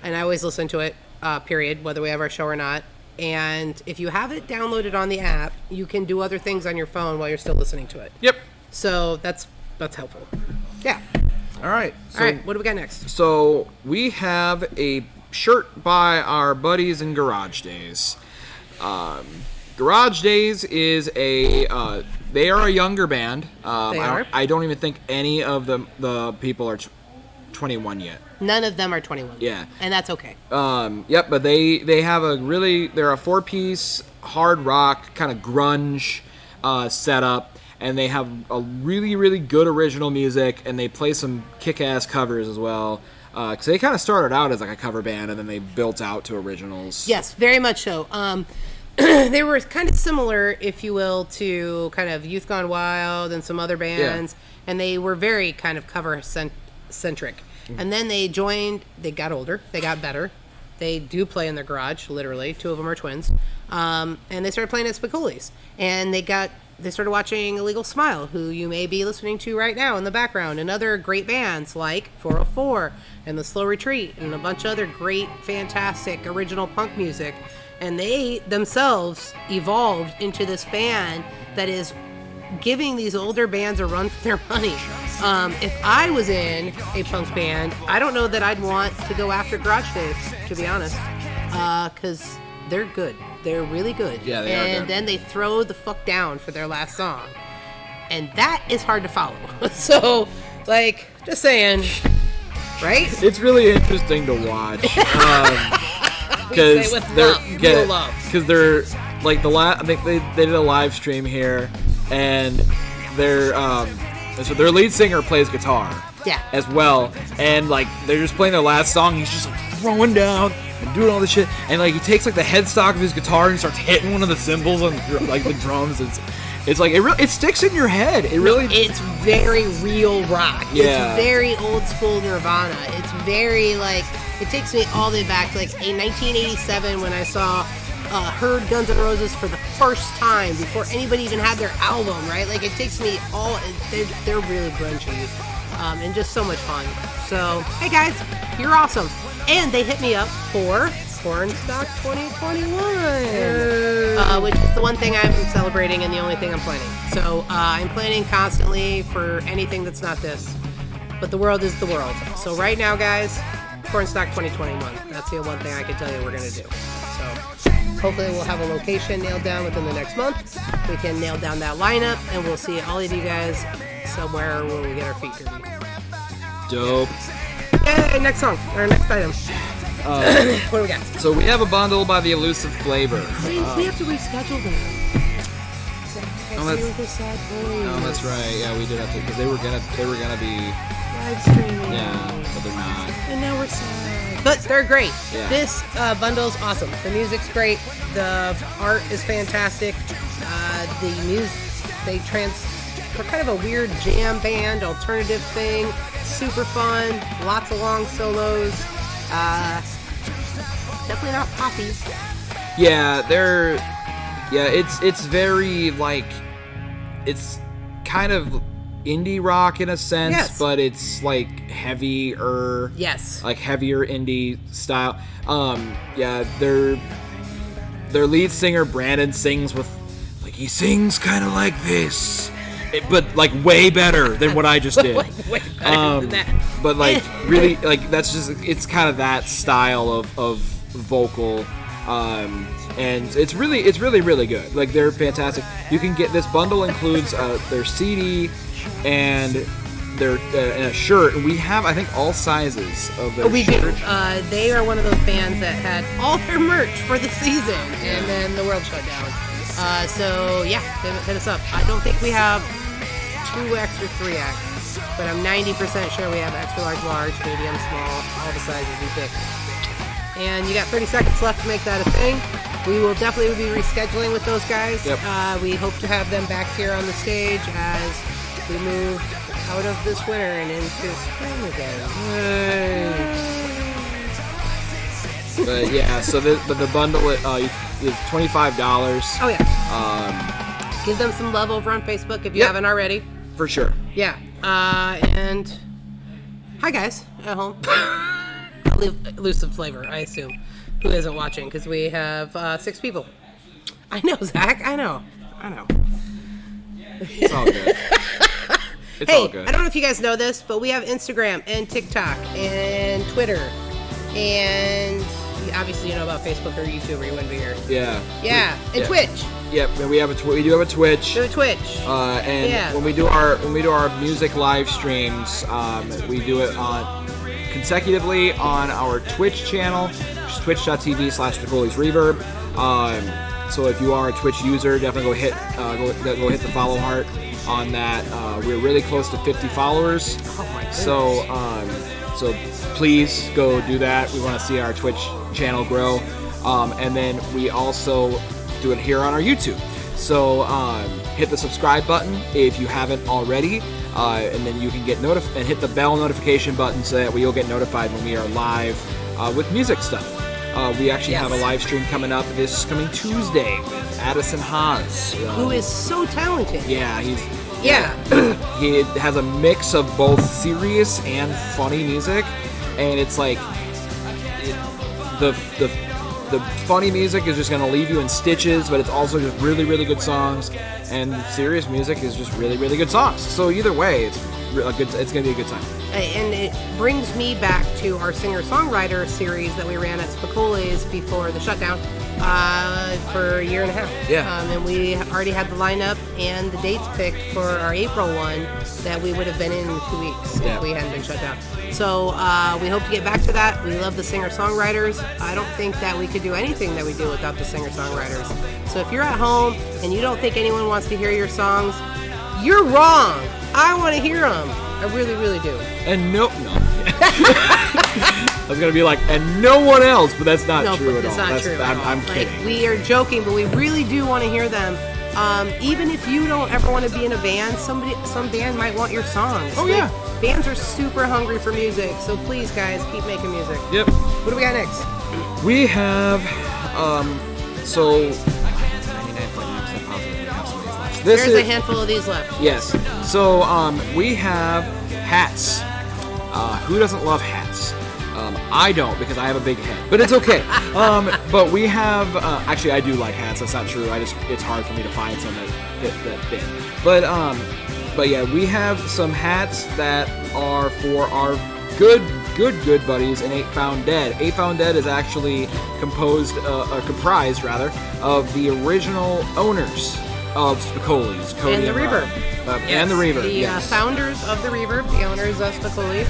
and I always listen to it, period, whether we have our show or not. And if you have it downloaded on the app, you can do other things on your phone while you're still listening to it. Yep. So that's helpful. Yeah. All right. All right, what do we got next? So we have a shirt by our buddies in Garage Days. Garage Days is they are a younger band. I don't even think any of the people are 21 yet. None of them are 21. Yeah. And that's okay. Yep, but they have they're a 4-piece hard rock kind of grunge setup, and they have a really, really good original music, and they play some kick-ass covers as well. Because they kind of started out as like a cover band, and then they built out to originals. Yes, very much so. They were kind of similar, if you will, to kind of Youth Gone Wild and some other bands, and they were very kind of cover-centric. And then they got older, they got better. They do play in their garage, literally. 2 of them are twins. And they started playing at Spicoli's. And they started watching Illegal Smile, who you may be listening to right now in the background, and other great bands like 404 and The Slow Retreat and a bunch of other great, fantastic original punk music. And they themselves evolved into this band that is giving these older bands a run for their money. If I was in a punk band, I don't know that I'd want to go after Garage Days, to be honest, because they're good. They're really good. Yeah, they are good. And then they throw the fuck down for their last song. And that is hard to follow. So, like, just saying, right? It's really interesting to watch. Because they're like I think they did a live stream here, and so their lead singer plays guitar as well, and like they're just playing their last song. He's just like throwing down and doing all this shit, and like he takes like the headstock of his guitar and starts hitting one of the cymbals on like the drums. It's like it sticks in your head. It's very real rock. Yeah. It's very old school Nirvana. It's very like, it takes me all the way back to like in 1987 when I heard Guns N' Roses for the first time before anybody even had their album, right? Like it takes me they're really grungy and just so much fun. So, hey guys, you're awesome. And they hit me up for Cornstalk 2021, which is the one thing I'm celebrating and the only thing I'm planning. So I'm planning constantly for anything that's not this, but the world is the world. So right now, guys, Cornstalk 2021. That's the one thing I can tell you we're going to do. So hopefully we'll have a location nailed down within the next month. We can nail down that lineup, and we'll see all of you guys somewhere where we get our feet dirty. Dope. Yay, next song, or next item. What do we got? So we have a bundle by the Elusive Flavor. We have to reschedule them. That's right. Yeah, we did have to, because they were gonna be live streaming. Yeah, but they're not. And now we're sad. But they're great. Yeah. This bundle's awesome. The music's great. The art is fantastic. The music, they're kind of a weird jam band, alternative thing. Super fun. Lots of long solos. Definitely not poppy. Yeah, it's very like, it's kind of indie rock in a sense, yes, but it's like heavier. Yes. Like heavier indie style. Yeah, their lead singer Brandon sings with, like, he sings kind of like this, but like way better than what I just did. way better than that. But like really, like that's just, it's kind of that style of vocal. And it's really good. Like, they're fantastic. You can get, this bundle includes their CD and their and a shirt. And we have, I think, all sizes of their shirt. Do. They are one of those bands that had all their merch for the season, and then the world shut down. So yeah, hit us up. I don't think we have 2X or 3X, but I'm 90% sure we have extra large, medium, small, all the sizes we pick. And you got 30 seconds left to make that a thing. We will definitely be rescheduling with those guys. Yep. We hope to have them back here on the stage as we move out of this winter and into spring again. But yeah, so the bundle is $25. Oh yeah. Give them some love over on Facebook if you haven't already. For sure. Yeah. And hi guys at home. Elusive Flavor, I assume, who isn't watching, because we have 6 people. I know, Zach. I know. It's all good. It's all good. I don't know if you guys know this, but we have Instagram and TikTok and Twitter and obviously you know about Facebook or YouTube, or you wouldn't be here. Yeah. Yeah, and Twitch. Yep, and we do have a Twitch. Do a Twitch. And when we do our music live streams, we do it consecutively on our Twitch channel, which is twitch.tv/Spicoli's Reverb. So if you are a Twitch user, definitely go hit the follow heart on that. We're really close to 50 followers. Oh my goodness. So please go do that. We want to see our Twitch channel grow. And then we also do it here on our YouTube. So hit the subscribe button if you haven't already, and then you can get and hit the bell notification button so that you'll get notified when we are live with music stuff. We actually have a live stream coming up this coming Tuesday with Addison Haas, who is so talented. Yeah, he has a mix of both serious and funny music, and it's like the funny music is just going to leave you in stitches, but it's also just really, really good songs, and serious music is just really, really good songs. So either way, it's going to be a good time. And it brings me back to our singer-songwriter series that we ran at Spicoli's before the shutdown for a year and a half. Yeah. And we already had the lineup and the dates picked for our April one that we would have been in 2 weeks if we hadn't been shut down. So we hope to get back to that. We love the singer-songwriters. I don't think that we could do anything that we do without the singer-songwriters. So if you're at home and you don't think anyone wants to hear your songs, you're wrong. I want to hear them. I really, really do. And no. I was going to be like, and no one else, but that's not true at all. It's not true at all. I'm kidding. We are joking, but we really do want to hear them. Even if you don't ever want to be in a band, some band might want your songs. Oh, yeah. Bands are super hungry for music, so please, guys, keep making music. Yep. What do we got next? We have, 99.9% positive we have some of these left. There's a handful of these left. Yes. So, we have hats. Who doesn't love hats? I don't, because I have a big head, but it's okay. But we have, actually I do like hats, that's not true, it's hard for me to find some that fit. But yeah, we have some hats that are for our good buddies in 8 Found Dead. 8 Found Dead is actually comprised of the original owners of Spicoli's, Cody and the Reverb. And the Reverb, The founders of the Reverb, the owners of Spicoli's,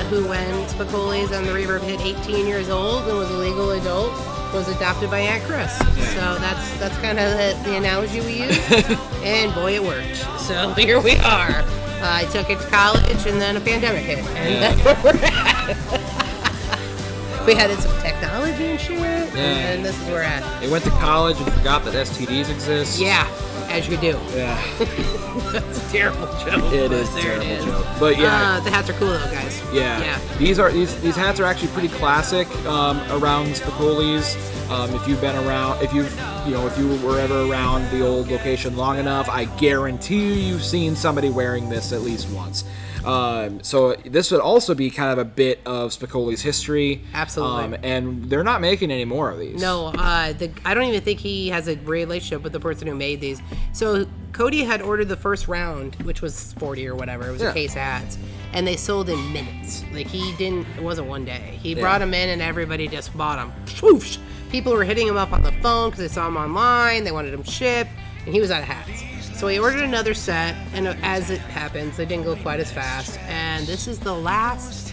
who when Spicoli's and the Reverb hit 18 years old and was a legal adult, was adopted by Aunt Chris. So that's kind of the analogy we use, and boy, it worked. So here we are. I took it to college, and then a pandemic hit, and that's where we're at. We had some technology and shit, and this is where we're at. They went to college and forgot that STDs exist. Yeah, as you do. Yeah. That's a terrible joke. It is a terrible joke. But yeah. The hats are cool though, guys. Yeah. These hats are actually pretty classic around Spicoli's. If you've been around, if you were ever around the old location long enough, I guarantee you've seen somebody wearing this at least once. So this would also be kind of a bit of Spicoli's history. Absolutely. And they're not making any more of these. No, I don't even think he has a relationship with the person who made these. So Cody had ordered the first round, which was 40 or whatever. It was a case of hats. And they sold in minutes. Like it wasn't one day. He brought them in and everybody just bought them. Swoosh! People were hitting him up on the phone because they saw him online. They wanted him shipped. And he was out of hats. So he ordered another set, and as it happens, they didn't go quite as fast. And this is the last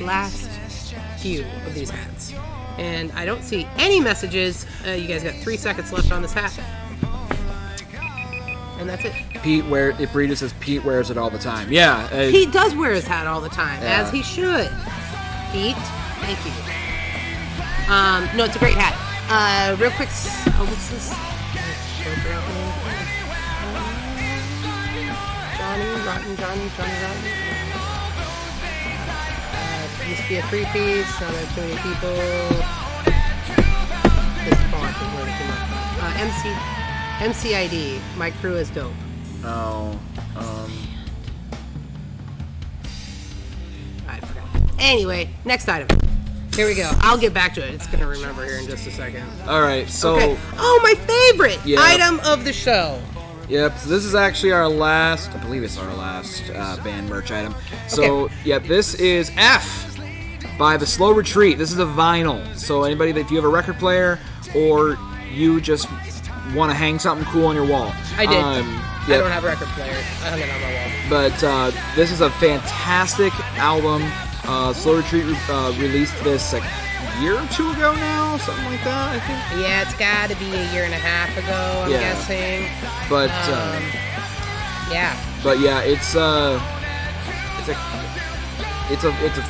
few of these hats. And I don't see any messages. You guys got 3 seconds left on this hat. And that's it. If Rita says Pete wears it all the time. Yeah. Pete does wear his hat all the time, as he should. Pete, thank you. No, it's a great hat. Real quick, what's this? Johnny Rotten. Used to be a 3-piece, now there are too many people. This font is where it came up from. MCID, my crew is dope. Oh, I forgot. Anyway, next item. Here we go. I'll get back to it. It's going to remember here in just a second. All right, so... Okay. Oh, my favorite item of the show. Yep, so this is actually our last, I believe it's our last band merch item. So, okay. this is F. by The Slow Retreat. This is a vinyl, so anybody that if you have a record player or you just want to hang something cool on your wall. I did. I don't have a record player. I hung it on my wall. But this is a fantastic album. Slow Retreat released this like a year or two ago now, something like that, I think. Yeah, it's got to be a year and a half ago, I'm guessing. But yeah. But yeah, it's a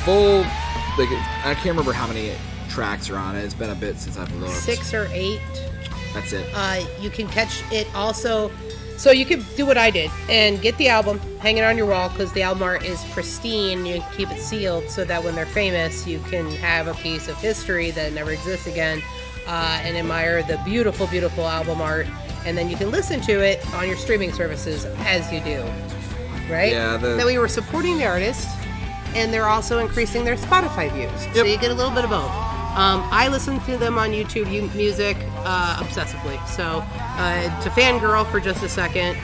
full, like, I can't remember how many tracks are on it. It's been a bit since I've looked. 6 or 8. That's it. You can catch it also. So you could do what I did and get the album, hang it on your wall, because the album art is pristine. You can keep it sealed so that when they're famous, you can have a piece of history that never exists again, and admire the beautiful, beautiful album art. And then you can listen to it on your streaming services as you do, right? Yeah. That we were supporting the artist, and they're also increasing their Spotify views. So you get a little bit of both. I listen to them on YouTube Music obsessively. So to fangirl for just a second,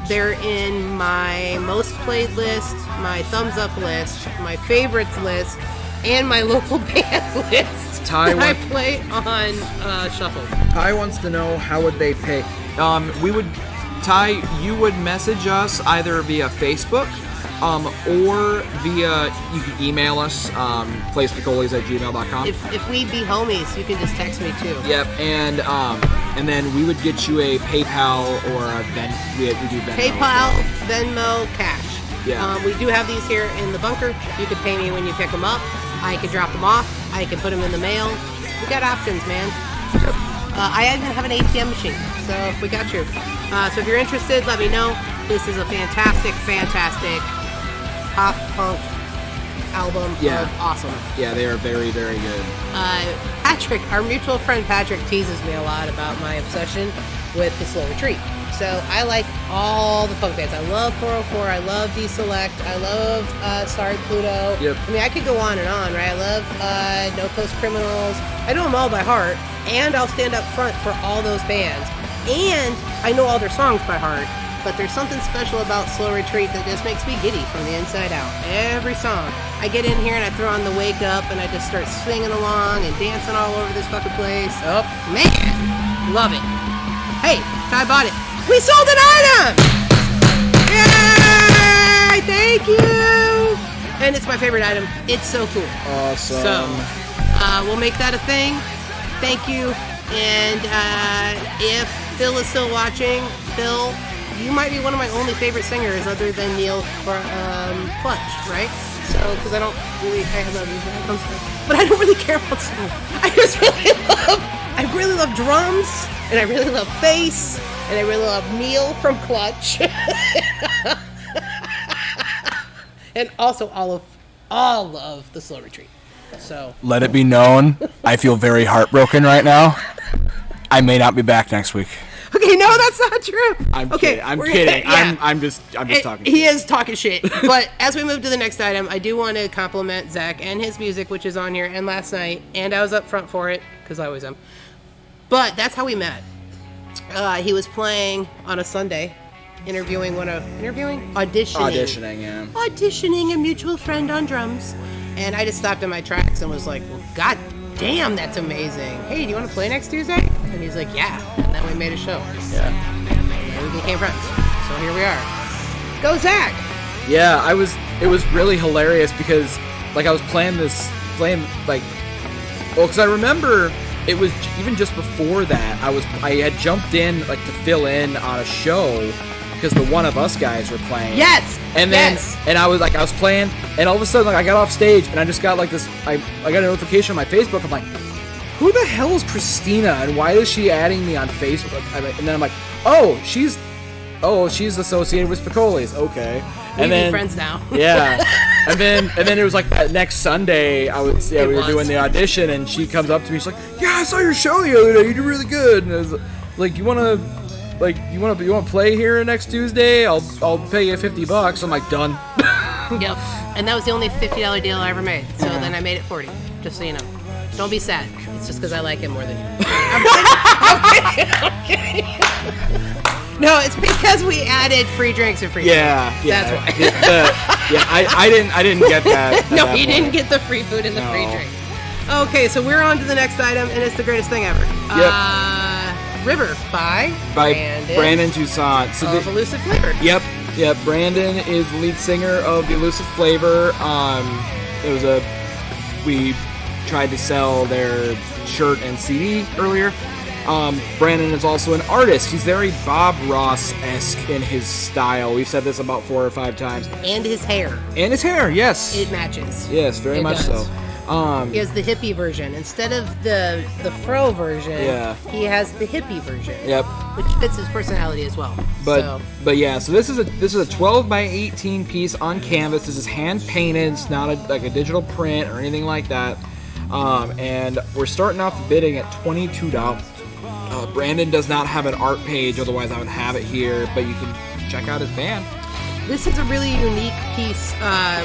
they're in my most played list, my thumbs up list, my favorites list, and my local band list that I play on Shuffle. Ty wants to know how would they pay. Ty, you would message us either via Facebook or via, you can email us, playspicolis@gmail.com. If we be homies, you can just text me too. Yep, and then we would get you a PayPal or a we do Venmo. PayPal, Venmo, cash. Yeah. We do have these here in the bunker. You could pay me when you pick them up. I could drop them off. I could put them in the mail. We got options, man. I even have an ATM machine, so we got you. So if you're interested, let me know. This is a fantastic, fantastic pop punk album of awesome. Yeah, they are very, very good. Patrick, our mutual friend Patrick, teases me a lot about my obsession with The Slow Retreat. So I like all the punk bands. I love 404. I love Deselect. I love Sorry Pluto. Yep. I mean, I could go on and on, right? I love No Coast Criminals. I know them all by heart, and I'll stand up front for all those bands. And I know all their songs by heart. But there's something special about Slow Retreat that just makes me giddy from the inside out. Every song. I get in here and I throw on the Wake Up and I just start singing along and dancing all over this fucking place. Oh, man. Love it. Hey, Ty bought it. We sold an item! Yay! Thank you! And it's my favorite item. It's so cool. Awesome. So, we'll make that a thing. Thank you. And if Phil is still watching, Phil, you might be one of my only favorite singers other than Neil Clutch, right? So, because I have other music, but I don't really care about singing. I really love drums, and I really love bass, and I really love Neil from Clutch, and also all of the Slow Retreat. So let it be known, I feel very heartbroken right now. I may not be back next week. Okay, no, that's not true. I'm kidding. Yeah. I'm just talking. He is talking shit. But as we move to the next item, I do want to compliment Zach and his music, which is on here, and last night, and I was up front for it because I always am. But that's how we met. He was playing on a Sunday, auditioning, yeah. Auditioning a mutual friend on drums, and I just stopped in my tracks and was like, well, God damn, that's amazing. Hey, do you want to play next Tuesday? And he's like, yeah. And then we made a show. Yeah. And we became friends. So here we are. Go, Zach! Yeah, it was really hilarious because, like, I was because I remember it was even just before that, I had jumped in, like, to fill in on a show because the One of Us guys were playing. Yes! And then, and I was playing, and all of a sudden, like, I got off stage, and I just got, like, this, I got a notification on my Facebook. I'm like, who the hell is Christina, and why is she adding me on Facebook? And then I'm like, she's associated with Spicoli's. Okay. We'd be friends now. Yeah. And then it was like that next Sunday, we were doing the audition, and she comes up to me, she's like, yeah, I saw your show the other day, you did really good. And I was like, you wanna play here next Tuesday? I'll pay you $50. I'm like, done. Yep. And that was the only $50 deal I ever made. So then I made it $40. Just so you know. Don't be sad. It's just because I like him more than you. I'm kidding. No, it's because because we added free drinks and free food. Yeah. That's why. I didn't get that. No, he didn't get the free food and the free drink. Okay, so we're on to the next item, and it's the greatest thing ever. River by Brandon Toussaint. So of Elusive Flavor. Yep. Brandon is the lead singer of the Elusive Flavor. We tried to sell their shirt and CD earlier. Brandon is also an artist. He's very Bob Ross-esque in his style. We've said this about 4 or 5 times. And his hair. Yes. It matches. Yes, very much so. He has the hippie version. Instead of the fro version, he has the hippie version. Yep. Which fits his personality as well. So this is a 12 by 18 piece on canvas. This is hand painted. It's not like a digital print or anything like that. And we're starting off the bidding at $22. Brandon does not have an art page, otherwise I would have it here, but you can check out his band. This is a really unique piece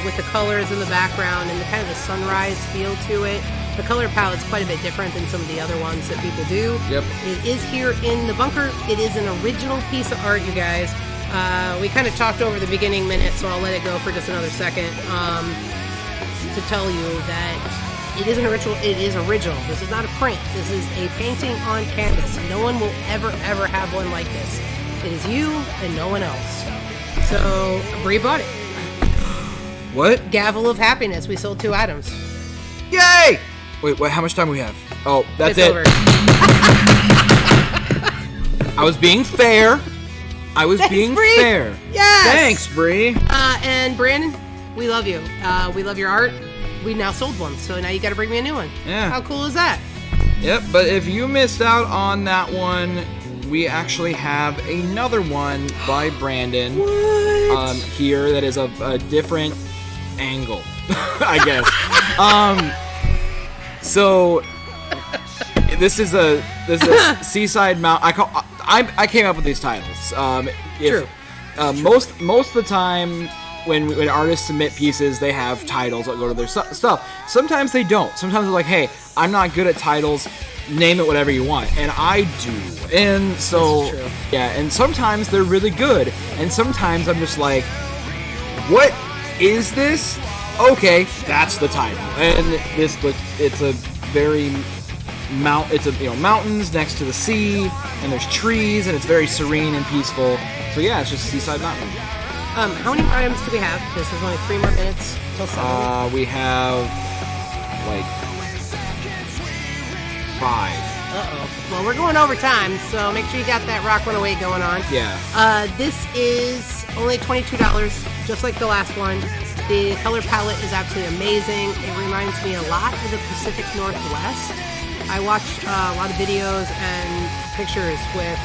with the colors in the background and the kind of the sunrise feel to it. The color palette's quite a bit different than some of the other ones that people do. Yep. It is here in the bunker. It is an original piece of art, you guys. We kind of talked over the beginning minute, so I'll let it go for just another second to tell you that it is an original. It is original. This is not a print. This is a painting on canvas. No one will ever have one like this. It is you and no one else. So Bree bought it. What? Gavel of Happiness. We sold 2 items. Yay! Wait, how much time do we have? Oh, that's it. Over. I was being fair. Thanks, Bree. fair. Yes. Thanks, Bree. And Brandon, we love you. We love your art. We now sold one, so now you got to bring me a new one. Yeah. How cool is that? Yep, but if you missed out on that one, we actually have another one by Brandon. What? Here that is a different angle, I guess. So this is a Seaside Mount. I came up with these titles. True. Most of the time when artists submit pieces, they have titles that go to their stuff. Sometimes they don't. Sometimes they're like, hey, I'm not good at titles. Name it whatever you want. And I do. And so, this is true. Yeah, and sometimes they're really good. And sometimes I'm just like, what is this? Okay, that's the title. And it's a very mountains next to the sea, and there's trees, and it's very serene and peaceful. So yeah, it's just Seaside Mountain. How many items do we have? Because there's only 3 more minutes till 7. We have like 5. Uh-oh. Well, we're going over time, so make sure you got that Rock 108 going on. Yeah. This is only $22, just like the last one. The color palette is absolutely amazing. It reminds me a lot of the Pacific Northwest. I watched a lot of videos and pictures with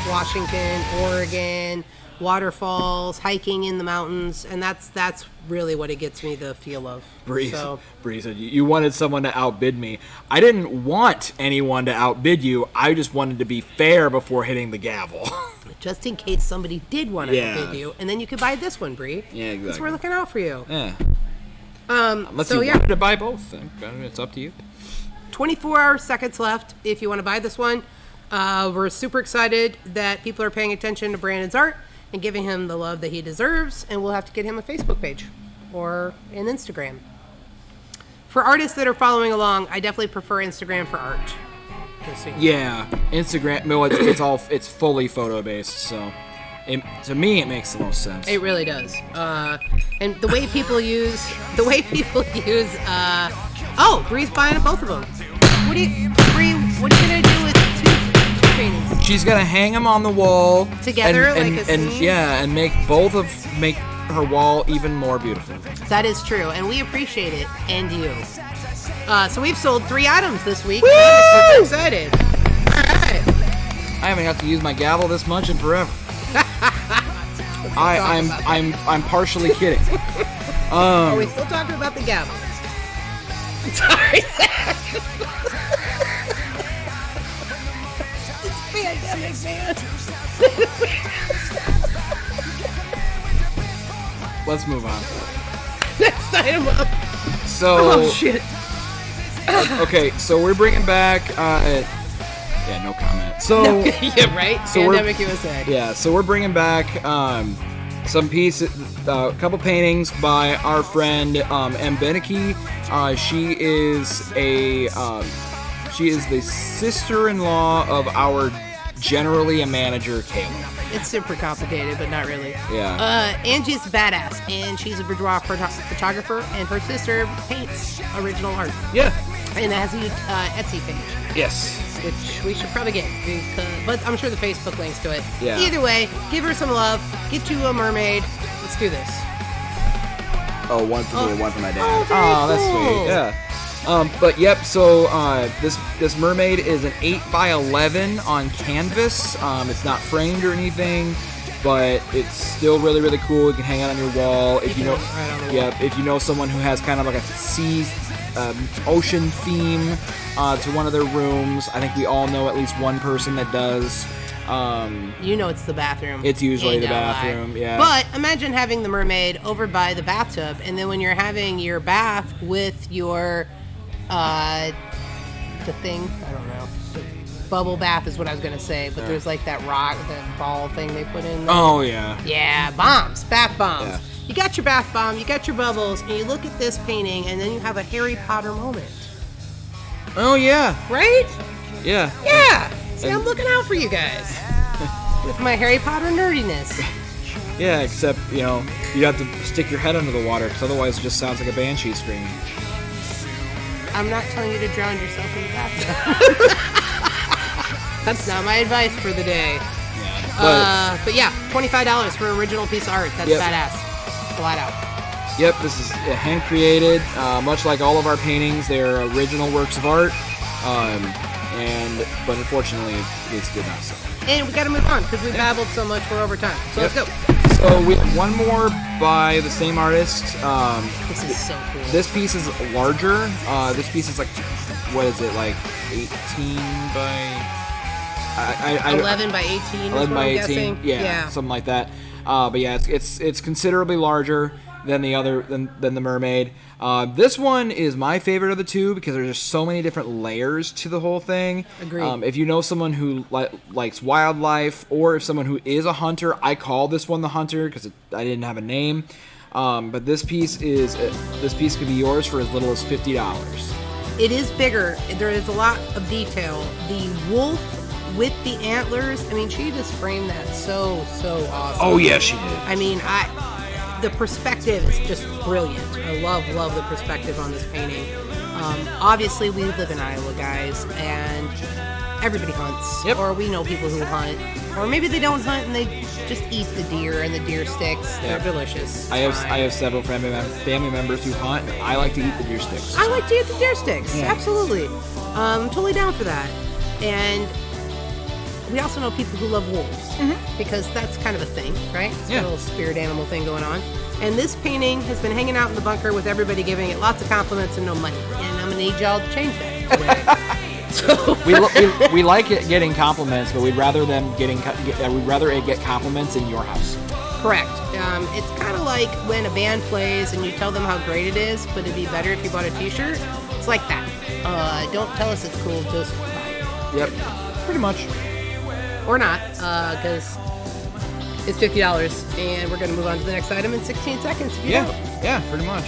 Washington, Oregon, waterfalls, hiking in the mountains, and that's really what it gets me the feel of. Bree said, you wanted someone to outbid me. I didn't want anyone to outbid you. I just wanted to be fair before hitting the gavel. Just in case somebody did want to outbid you, and then you could buy this one, Bree. Yeah, exactly. Because we're looking out for you. Yeah. Unless you wanted to buy both, then it's up to you. 24 seconds left if you want to buy this one. We're super excited that people are paying attention to Brandon's art and giving him the love that he deserves, and we'll have to get him a Facebook page or an Instagram. For artists that are following along, I definitely prefer Instagram for art. Yeah, Instagram. No, it's fully photo based, so to me it makes the most sense. It really does. And the way people use. Oh, Bree's buying both of them. Bree, what are you gonna do with two paintings? She's gonna hang them on the wall together, and make her wall even more beautiful. That is true, and we appreciate it, and you. So we've sold 3 items this week. Woo! I'm super excited. All right. I haven't got to use my gavel this much in forever. I'm partially kidding. Are we still talking about the gavel? Sorry, Zach. It's pandemic, man. Let's move on. Next item up. So. Oh shit. Okay, so we're bringing back Yeah, no comment. So yeah, right. So we're- Pandemic USA. yeah, so we're bringing back some pieces, a couple paintings by our friend M. Beneke. She is the sister-in-law of our generally a manager, Caleb. It's super complicated, but not really. Yeah. Angie's badass, and she's a boudoir photographer, and her sister paints original art. Yeah. And has a Etsy page, Yes. which we should probably get, but I'm sure the Facebook links to it. Yeah. Either way, give her some love. Get you a mermaid. Let's do this. Oh, one for me, one for my dad. Oh, very that's cool. sweet. Yeah. But yep. So this mermaid is an 8x11 on canvas. It's not framed or anything, but it's still really really cool. You can hang it on your wall if you know. Right on the wall. Yep. If you know someone who has kind of like a sea, ocean theme to one of their rooms. I think we all know at least one person that does. You know it's the bathroom. It's usually Ain't the no lie. bathroom, yeah. But imagine having the mermaid over by the bathtub, and then when you're having your bath with your, the thing, I don't know, the bubble bath is what I was gonna say, but there's like that ball thing they put in there. Oh yeah. Yeah, bombs, bath bombs. Yeah. You got your bath bomb, you got your bubbles, and you look at this painting, and then you have a Harry Potter moment, Oh yeah. right? Yeah. Yeah. See, I'm looking out for you guys with my Harry Potter nerdiness. Yeah, except, you know, you have to stick your head under the water, because otherwise it just sounds like a banshee screaming. I'm not telling you to drown yourself in the bathtub. That's not my advice for the day. Yeah. But yeah, $25 for an original piece of art. That's Yep. badass. Flat out. Yep, this is hand created. Much like all of our paintings, they're original works of art. But unfortunately, this did not sell. And we gotta move on because we babbled so much we're over time. So let's go. So we have one more by the same artist. This is so cool. This piece is larger. This piece is like, what is it, like 18 by... 11 by 18 is 11 what by I'm 18, guessing. yeah, something like that. But yeah, it's considerably larger than the other than the mermaid. This one is my favorite of the two because there's just so many different layers to the whole thing. Agreed. If you know someone who likes wildlife, or if someone who is a hunter, I call this one the hunter because I didn't have a name. But this piece could be yours for as little as $50. It is bigger. There is a lot of detail. The wolf with the antlers. I mean, she just framed that so awesome. Oh yeah, she did. I mean, the perspective is just brilliant. I love the perspective on this painting. Obviously, we live in Iowa, guys, and everybody hunts. Yep. Or we know people who hunt. Or maybe they don't hunt and they just eat the deer and the deer sticks. They're delicious. I have several family members who hunt. And I like to eat the deer sticks. I like to eat the deer sticks. Yeah. Absolutely. I'm totally down for that. And we also know people who love wolves because that's kind of a thing, right? It's Yeah. a little spirit animal thing going on. And this painting has been hanging out in the bunker with everybody giving it lots of compliments and no money. And I'm gonna need y'all to change that today. So we like it getting compliments, but we'd rather it get compliments in your house. correct. It's kind of like when a band plays and you tell them how great it is, but it'd be better if you bought a T-shirt. It's like that. Don't tell us it's cool, just buy it. Yep, pretty much. Or not, because it's $50, and we're going to move on to the next item in 16 seconds. If you don't. Yeah, pretty much.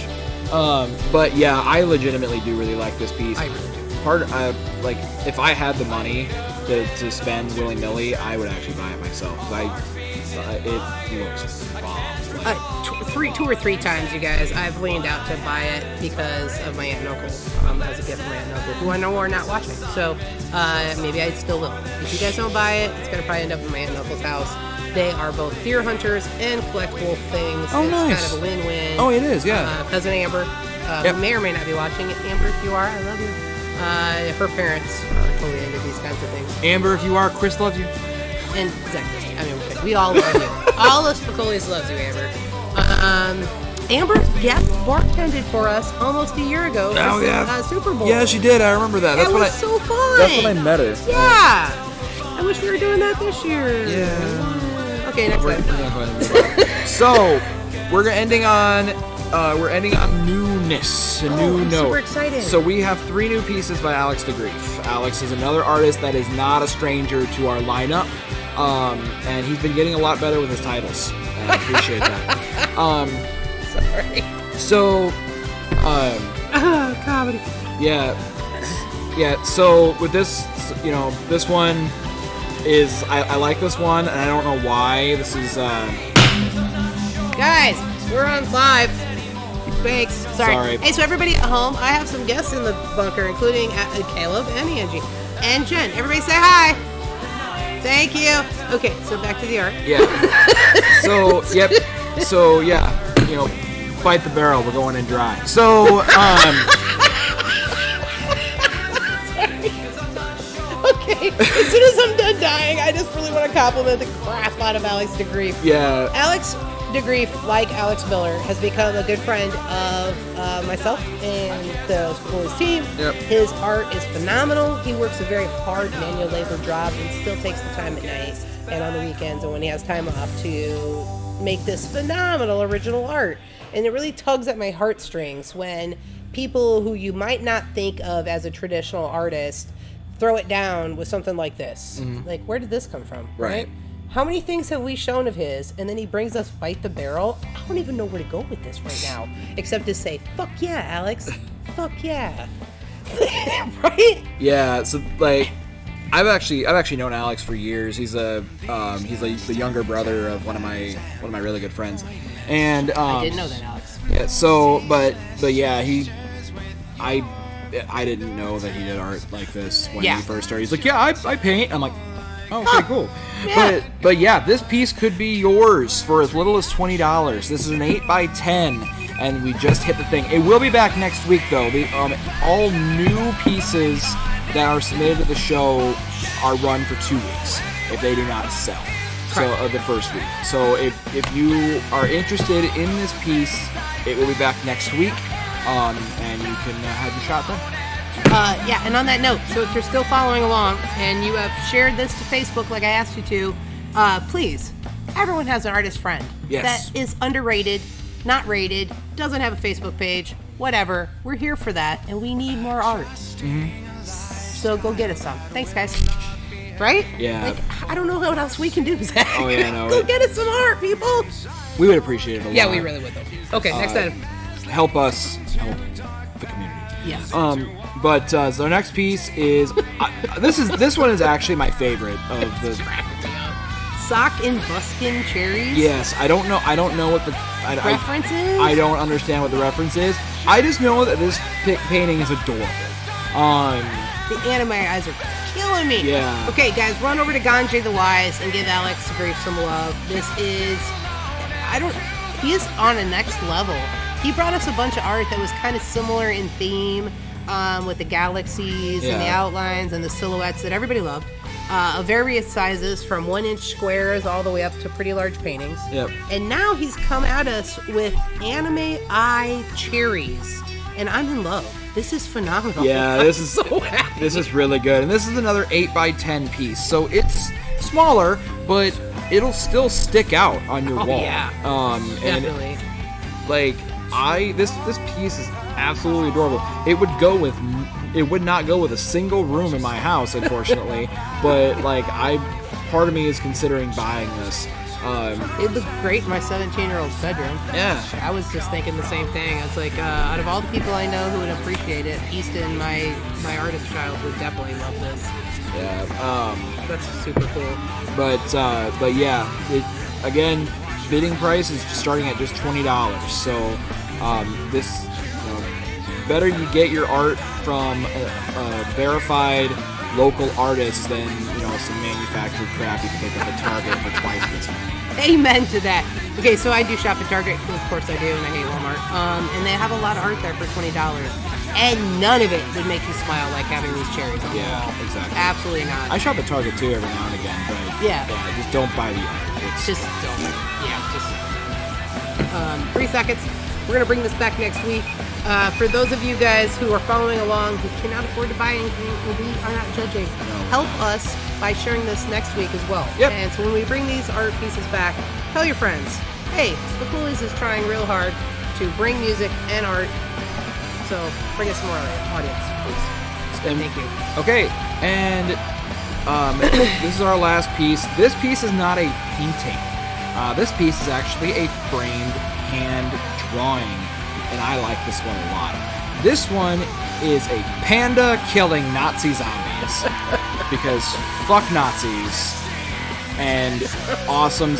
But yeah, I legitimately do really like this piece. I really do. Like if I had the money to spend willy nilly, I would actually buy it myself. It looks bomb. 2 or 3 times, you guys, I've leaned out to buy it because of my aunt and uncle, as a gift from my aunt and uncle, who I know are not watching. So maybe I still will. If you guys don't buy it, it's gonna probably end up in my aunt and uncle's house. They are both deer hunters and collect wolf things. Oh, it's nice. kind of a win-win. Oh, it is, yeah. Cousin Amber, Yep. who may or may not be watching it. Amber, if you are, I love you. Her parents are totally into these kinds of things. Amber, if you are, Chris loves you. And Zach, I mean, we all love you. All of Spicoli's loves you, Amber. Amber bartended for us almost a year ago. Oh, for yeah. Super Bowl. Yeah, she did. I remember that. That was so fun. That's when I met her. Yeah. I wish we were doing that this year. Yeah. Okay, next We're time. gonna go ahead and move on. So we're ending on new newness, a new I'm note. super excited. So we have 3 new pieces by Alex DeGrief. Alex is another artist that is not a stranger to our lineup, and he's been getting a lot better with his titles. And I appreciate that. Sorry. So, comedy. Yeah. So with this, this one is I like this one, and I don't know why. This is Guys, we're on live. Thanks. Sorry. Hey, so everybody at home, I have some guests in the bunker, including Caleb and Angie and Jen. Everybody say hi. Thank you. Okay, so back to the art. Yeah. So yeah, bite the barrel. We're going in dry. So Okay, as soon as I'm done dying, I just really want to compliment the crap out of Alex DeGrief. Yeah. Alex DeGrief, like Alex Miller, has become a good friend of myself and the Spicoli's team. Yep. His art is phenomenal. He works a very hard manual labor job and still takes the time at night and on the weekends and when he has time off to make this phenomenal original art. And it really tugs at my heartstrings when people who you might not think of as a traditional artist throw it down with something like this. Mm-hmm. Like, where did this come from? Right. How many things have we shown of his, and then he brings us Fight the Barrel? I don't even know where to go with this right now, except to say, fuck yeah, Alex. Fuck yeah. Right? Yeah, so like I've actually known Alex for years. He's the younger brother of one of my really good friends. And I didn't know that, Alex. Yeah, so but yeah, I didn't know that he did art like this when he first started. He's like, yeah, I paint. I'm like, oh, okay, cool. Yeah. But yeah, this piece could be yours for as little as $20. This is an 8x10, and we just hit the thing. It will be back next week, though. All new pieces that are submitted to the show are run for 2 weeks if they do not sell. So the first week. So if you are interested in this piece, it will be back next week. And you can have your shot then. Yeah, and on that note, so if you're still following along and you have shared this to Facebook like I asked you to, please, everyone has an artist friend that is underrated, not rated, doesn't have a Facebook page, whatever. We're here for that, and we need more art. Mm-hmm. So go get us some. Thanks, guys. Right? Yeah. Like, I don't know what else we can do, Zach. Oh, yeah, no. Go get us some art, people. We would appreciate it a lot. Yeah, we really would, though. Okay, next item. Help us help the community. Yes. But so our next piece is this one is actually my favorite of the Sock and Buskin cherries. Yes, I don't know what the reference is. I don't understand what the reference is. I just know that this painting is adorable. The anime eyes are killing me. Yeah. Okay, guys, run over to Ganjay the Wise and give Alex DeGrief some love. This is, he is on a next level. He brought us a bunch of art that was kind of similar in theme, with the galaxies and the outlines and the silhouettes that everybody loved. Of various sizes, from 1-inch squares all the way up to pretty large paintings. Yep. And now he's come at us with anime eye cherries, and I'm in love. This is phenomenal. Yeah, this is so happy. This is really good, and this is another 8x10 piece. So it's smaller, but it'll still stick out on your wall. Yeah. Definitely. And this piece is absolutely adorable. It would not go with a single room in my house, unfortunately. But part of me is considering buying this. It looked great in my 17-year-old's bedroom. Yeah. I was just thinking the same thing. It's like, out of all the people I know who would appreciate it, Easton, my artist child, would definitely love this. Yeah. That's super cool. But yeah, again, bidding price is starting at just $20. So this, better you get your art from a verified local artist than some manufactured crap you can pick up at Target for twice this money. Amen to that. Okay, so I do shop at Target, of course I do, and I hate Walmart. And they have a lot of art there for $20, and none of it would make you smile like having these cherries on the wall. Exactly. Absolutely not. I shop at Target too every now and again, but just don't buy the art. Just don't. Yeah, just 3 seconds. We're gonna bring this back next week. For those of you guys who are following along who cannot afford to buy anything, we are not judging. Help us by sharing this next week as well. Yep. And so when we bring these art pieces back, tell your friends, hey, Spicoli's is trying real hard to bring music and art So bring us more audience, please. And- Thank you. Okay, and this is our last piece. This piece is not a painting. This piece is actually a framed hand drawing, and I like this one a lot. This one is a panda killing Nazi zombies because fuck Nazis, and awesome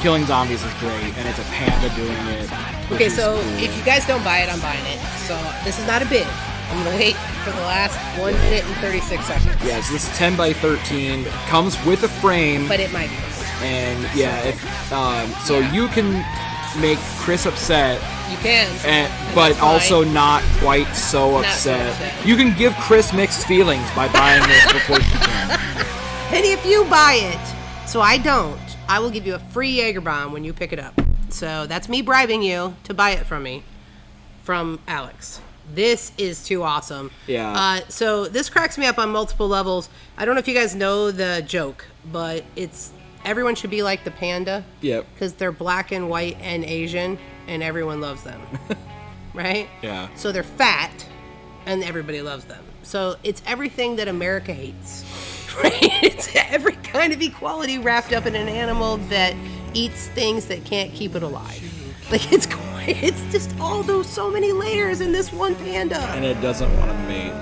killing zombies is great, and it's a panda doing it. which Okay, is so cool. if you guys don't buy it, I'm buying it. So this is not a bid. I'm gonna wait for the last 1 minute and 36 seconds. Yeah, so this is 10 by 13, comes with a frame, But it might be. and yeah, so you can make Chris upset, You can. but that's also fine. not quite so Not so upset. upset. You can give Chris mixed feelings by buying this before she can. And if you buy it, so I don't, I will give you a free Jaeger bomb when you pick it up. So that's me bribing you to buy it from me, from Alex. This is too awesome. Yeah. So this cracks me up on multiple levels. I don't know if you guys know the joke, but it's everyone should be like the panda. Yep. Because they're black and white and Asian, and everyone loves them. Right? Yeah. So they're fat, and everybody loves them. So it's everything that America hates. Right? It's every kind of equality wrapped up in an animal that eats things that can't keep it alive. Like it's just all those so many layers in this one panda. And it doesn't want to mate.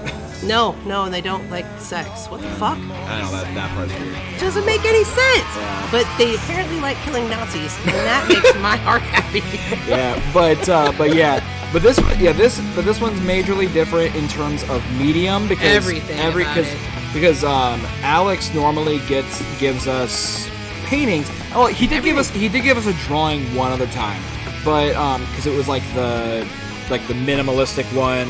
No, and they don't like sex. What the fuck? I know that part's weird. It doesn't make any sense. Yeah. But they apparently like killing Nazis, and that makes my heart happy. Yeah, but this one's majorly different in terms of medium because Everything about it. because Alex normally gives us paintings. Oh, he did give us a drawing one other time, but because it was like the minimalistic one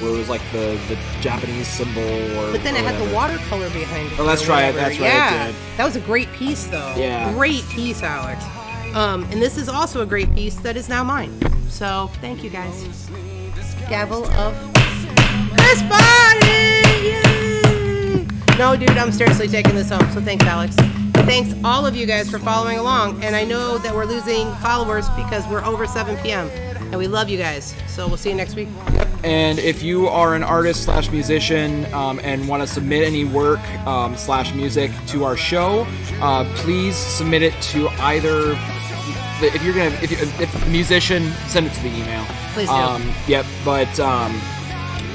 where it was like the Japanese symbol or. But then it had the whatever. watercolor behind it. Oh, that's or right, whatever. that's right, it Yeah, did. that was a great piece, though. Yeah. Great piece, Alex. And this is also a great piece that is now mine. So thank you, guys. Gavel of Chris Body! Yay! No, dude, I'm seriously taking this home. So thanks, Alex. Thanks all of you guys for following along. And I know that we're losing followers because we're over 7 p.m. And we love you guys. So we'll see you next week. And if you are an artist / musician and want to submit any work / music to our show, please submit it to either. If a musician, send it to the email. Please do. Yep, but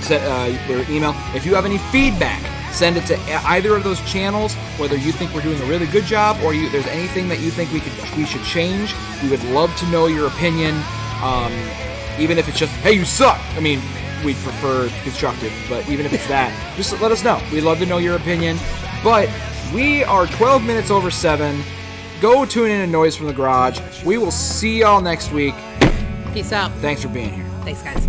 their email. If you have any feedback, send it to either of those channels. Whether you think we're doing a really good job or there's anything that you think we should change, we would love to know your opinion. Even if it's just, hey, you suck. I mean, we'd prefer constructive, but even if it's that, just let us know. We'd love to know your opinion. But we are 12 minutes over 7. Go tune in to Noise from the Garage. We will see y'all next week. Peace out. Thanks for being here. Thanks, guys.